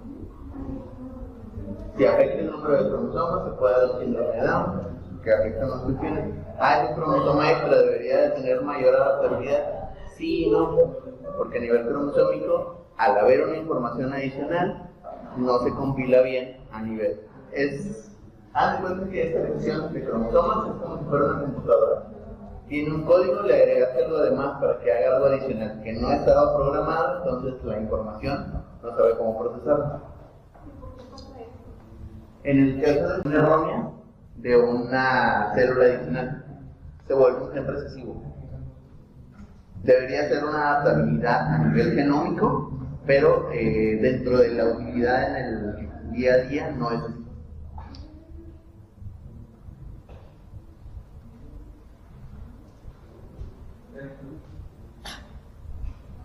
Si afecta el número de cromosomas, se puede dar un síndrome de Down, que afecta más cuestiones. Ese cromosoma extra debería de tener mayor adaptabilidad. Sí y no, porque a nivel cromosómico, al haber una información adicional, no se compila bien a nivel. Haz de cuenta que esta sección de cromosomas es como si fuera una computadora. Tiene un código, le agregaste algo además para que haga algo adicional que no estaba programado, entonces la información no sabe cómo procesarla. En el caso de una errónea de una célula adicional, se vuelve un gen recesivo. Debería ser una adaptabilidad a nivel genómico, pero dentro de la utilidad en el día a día no es así.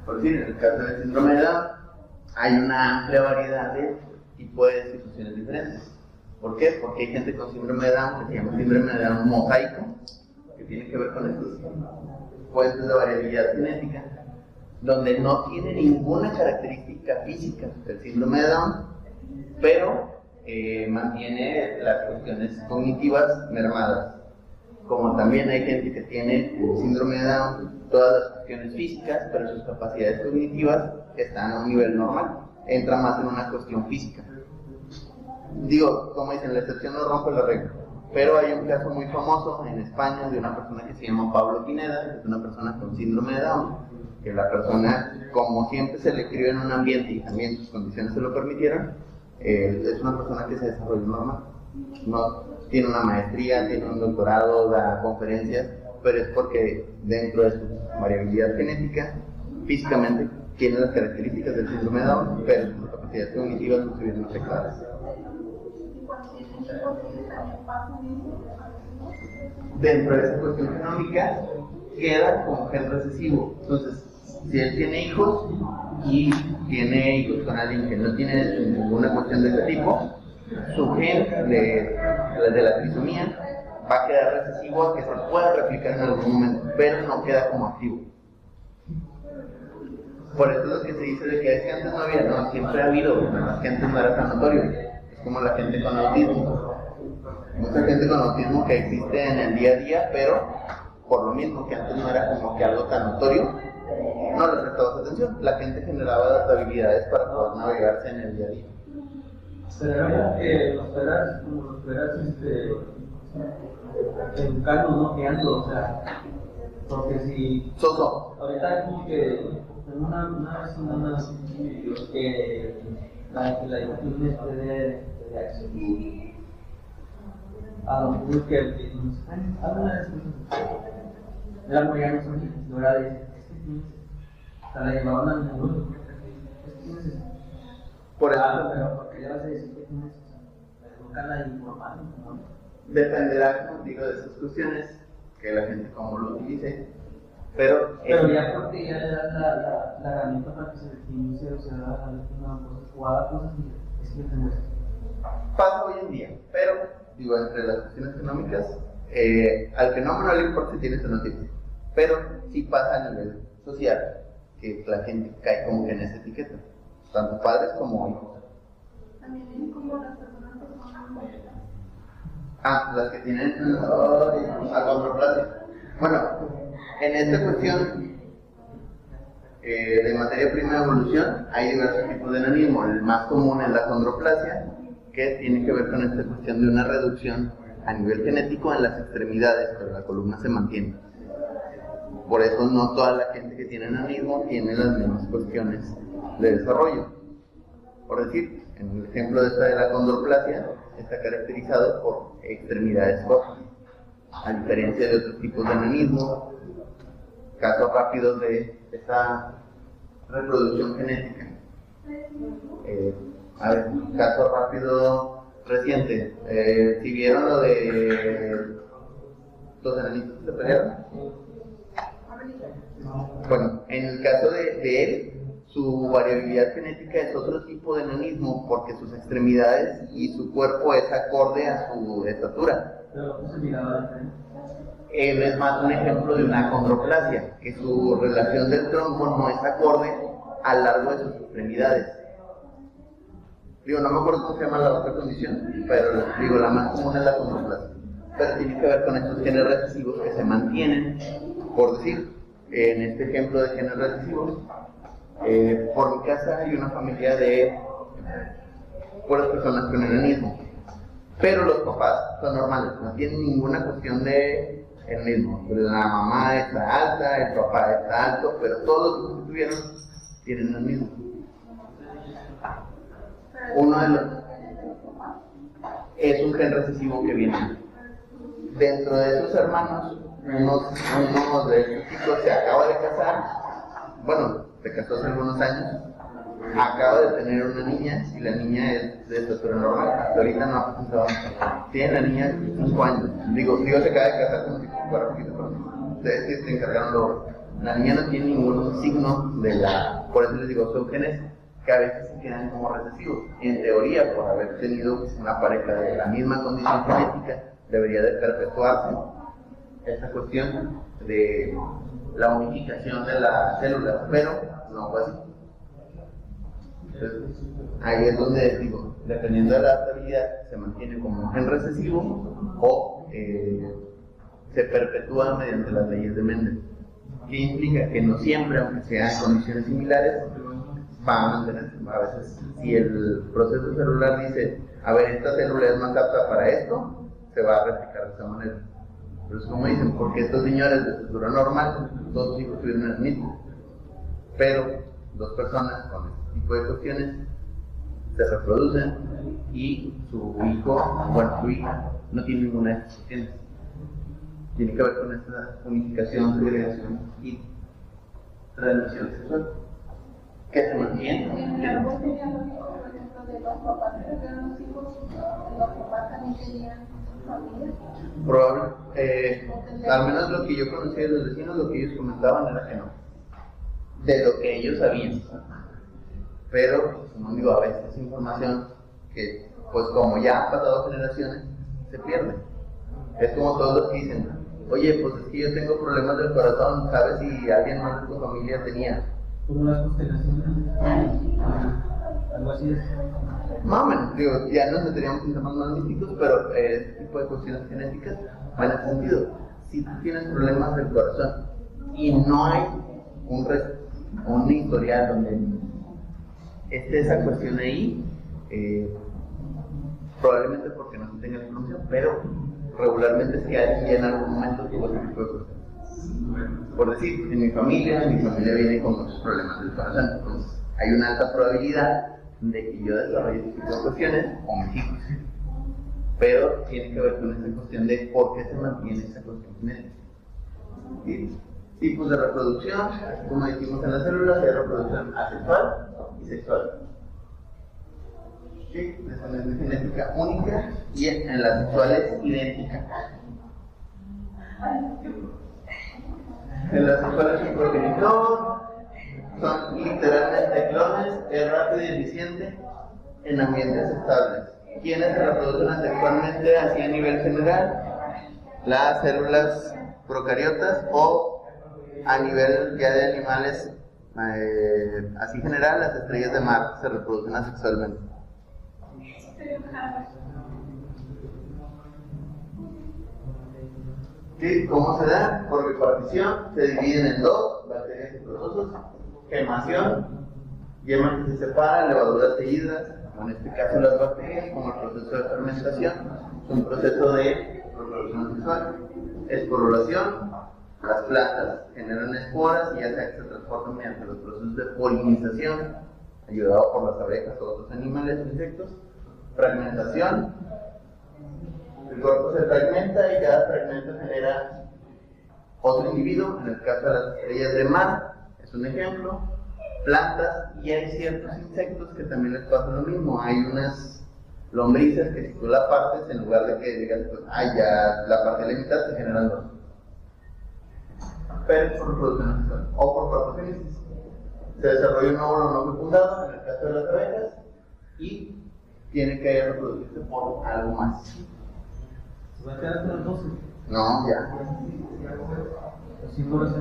Por decir, en el caso del síndrome de Down, hay una amplia variedad de tipos de situaciones diferentes. ¿Por qué? Porque hay gente con síndrome de Down que se llama síndrome de Down mosaico, que tiene que ver con estos fuentes de variabilidad genética, donde no tiene ninguna característica física del síndrome de Down, pero mantiene las cuestiones cognitivas mermadas. Como también hay gente que tiene síndrome de Down, todas las cuestiones físicas, pero sus capacidades cognitivas están a un nivel normal. Entra más en una cuestión física. Digo, como dicen, la excepción no rompe la regla. Pero hay un caso muy famoso en España de una persona que se llama Pablo Pineda, que es una persona con síndrome de Down, que la persona, como siempre se le crió en un ambiente y también sus condiciones se lo permitieron, es una persona que se desarrolla normal. No tiene una maestría, tiene un doctorado, da conferencias, pero es porque dentro de su variabilidad genética, físicamente tiene las características del síndrome de Down, pero sus capacidades cognitivas no se vieron afectadas. dentro de esa cuestión genómica queda como gen recesivo. Entonces, si él tiene hijos y tiene hijos con alguien que no tiene ninguna cuestión de ese tipo, su gen de la trisomía va a quedar recesivo a que se pueda replicar en algún momento, pero no queda como activo. Por eso es lo que se dice de que es que antes no había, no, siempre ha habido, nada más que antes no era tan notorio. Es como la gente con autismo. Mucha gente con autismo que existe en el día a día, pero por lo mismo que antes no era como que algo tan notorio, no le prestabas atención. La gente generaba habilidades para poder navegarse en el día a día. Pero que los peras educando, no guiando, o sea, porque si ahorita como que en una vecina que la imagen de acción a lo mejor que habla de la mujer no son no era de es que tienes o sea la llevaban al mundo es que tienes por eso pero porque ya vas a decir que tienes educarla y informarla ¿no? Dependerá, como digo, de esas cuestiones que la gente como lo utilice, pero ya porque ya le das la herramienta para que se definice o sea una cosa o haga cosas y es que tenemos pasa hoy en día, pero digo, entre las cuestiones económicas, al fenómeno no le importa si tienes o no tienes, pero sí pasa a nivel social, que la gente cae como que en esa etiqueta, tanto padres como hijos. También como las personas que son las que tienen acondroplasia. Bueno, en esta cuestión de materia prima de evolución hay diversos tipos de enanismo. El más común es la acondroplasia, que tiene que ver con esta cuestión de una reducción a nivel genético en las extremidades, pero la columna se mantiene. Por eso no toda la gente que tiene enanismo tiene las mismas cuestiones de desarrollo. Por decir, en el ejemplo de esta de la acondroplasia, está caracterizado por extremidades cortas, a diferencia de otros tipos de enanismo, casos rápidos de esa reproducción genética. Caso rápido reciente. Si vieron lo de los enanitos que se pelearon. Bueno, en el caso de él, su variabilidad genética es otro tipo de enanismo porque sus extremidades y su cuerpo es acorde a su estatura. Él es más un ejemplo de una acondroplasia, que su relación del tronco no es acorde al largo de sus extremidades. Digo, no me acuerdo cómo se llama la otra condición, pero digo, la más común es la acondroplasia. Pero tiene que ver con estos genes recesivos que se mantienen, por decir, en este ejemplo de genes recesivos, por mi casa hay una familia de puras personas con enanismo, pero los papás son normales, no tienen ninguna cuestión de enanismo. La mamá está alta, el papá está alto, pero todos los que tuvieron tienen enanismo. Uno de los es un gen recesivo que viene dentro de esos hermanos. Uno de estos chicos se acaba de casar, bueno, se casó hace algunos años, acaba de tener una niña y la niña es de estatura normal. Hasta ahorita no ha presentado, tiene la niña 5 años. Digo, se acaba de casar como si fuera poquito, pero ustedes se encargaron luego. La niña no tiene ningún signo de la, por eso les digo, son genes que a veces se quedan como recesivos. En teoría, por haber tenido una pareja de la misma condición genética, debería de perpetuarse esta cuestión de la unificación de las células, pero no fue así. Entonces, ahí es donde digo, dependiendo de la adaptabilidad, se mantiene como un gen recesivo o se perpetúa mediante las leyes de Mendel, que implica que no siempre, aunque sean condiciones similares, va a mantenerse. A veces, si el proceso celular dice, a ver, esta célula es más apta para esto, se va a replicar de esa manera. Pero es como dicen, porque estos señores de estatura normal, todos sus hijos tuvieron el mismo. Pero dos personas con este tipo de cuestiones se reproducen y su hijo, bueno, su hija, no tiene ninguna de estas cuestiones. Tiene que ver con esta unificación, segregación y transmisión sexual, que se mantiene. En el árbol genealógico, por ejemplo, de los papás que tuvieron los hijos, los papás también tenían familia. Probable. Al menos lo que yo conocía de los vecinos, lo que ellos comentaban era que no. De lo que ellos sabían. Pero, pues, como digo, a veces es información que, pues como ya han pasado generaciones, se pierde. Es como todos los que dicen, oye, pues es que yo tengo problemas del corazón, ¿sabes si alguien más de tu familia tenía? Como las constelaciones. Algo así es. Más o menos, digo, ya nos meteríamos en temas más místicos, pero este tipo de cuestiones genéticas van en ese sentido. Si tú tienes problemas del corazón y no hay un historial donde esté esa cuestión ahí, probablemente porque no se tenga la información, pero regularmente si alguien en algún momento tuvo ese tipo de cuestiones. Por decir, en mi familia viene con muchos problemas del corazón, entonces hay una alta probabilidad de que yo desarrolle este tipo de cuestiones o mis hijos. Pero tiene que ver con esa cuestión de por qué se mantiene esa cuestión genética. ¿Sí? Tipos de reproducción, así como dijimos en las células, hay reproducción asexual y sexual. ¿Sí? Descendencia genética única y en las sexuales idéntica. En las sexuales un progenitor, son literalmente clones, es rápido y eficiente en ambientes estables. ¿Quiénes se reproducen asexualmente así a nivel general? Las células procariotas o a nivel ya de animales, así general, las estrellas de mar se reproducen asexualmente. ¿Sí? ¿Cómo se da? Por bipartición, se dividen en dos, bacterias y protozoos, gemación, yema que se separa, levaduras seguidas, en este caso las bacterias, como el proceso de fermentación, es un proceso de reproducción sexual, esporulación, las plantas generan esporas y ya sea que se transportan mediante los procesos de polinización, ayudado por las abejas o otros animales o insectos, fragmentación, el cuerpo se fragmenta y cada fragmento genera otro individuo, en el caso de las estrellas de mar, es un ejemplo, plantas, y hay ciertos insectos que también les pasa lo mismo. Hay unas lombrices que si tú la partes, en lugar de que digas, pues, ya la parte de la mitad, se generan dos. Pero por reproducción sexual o por partogénesis. Se desarrolla un óvulo no fecundado, en el caso de las abejas, y tiene que reproducirse por algo más. ¿Se va a quedar hasta los 12? No, ya. Los símbolos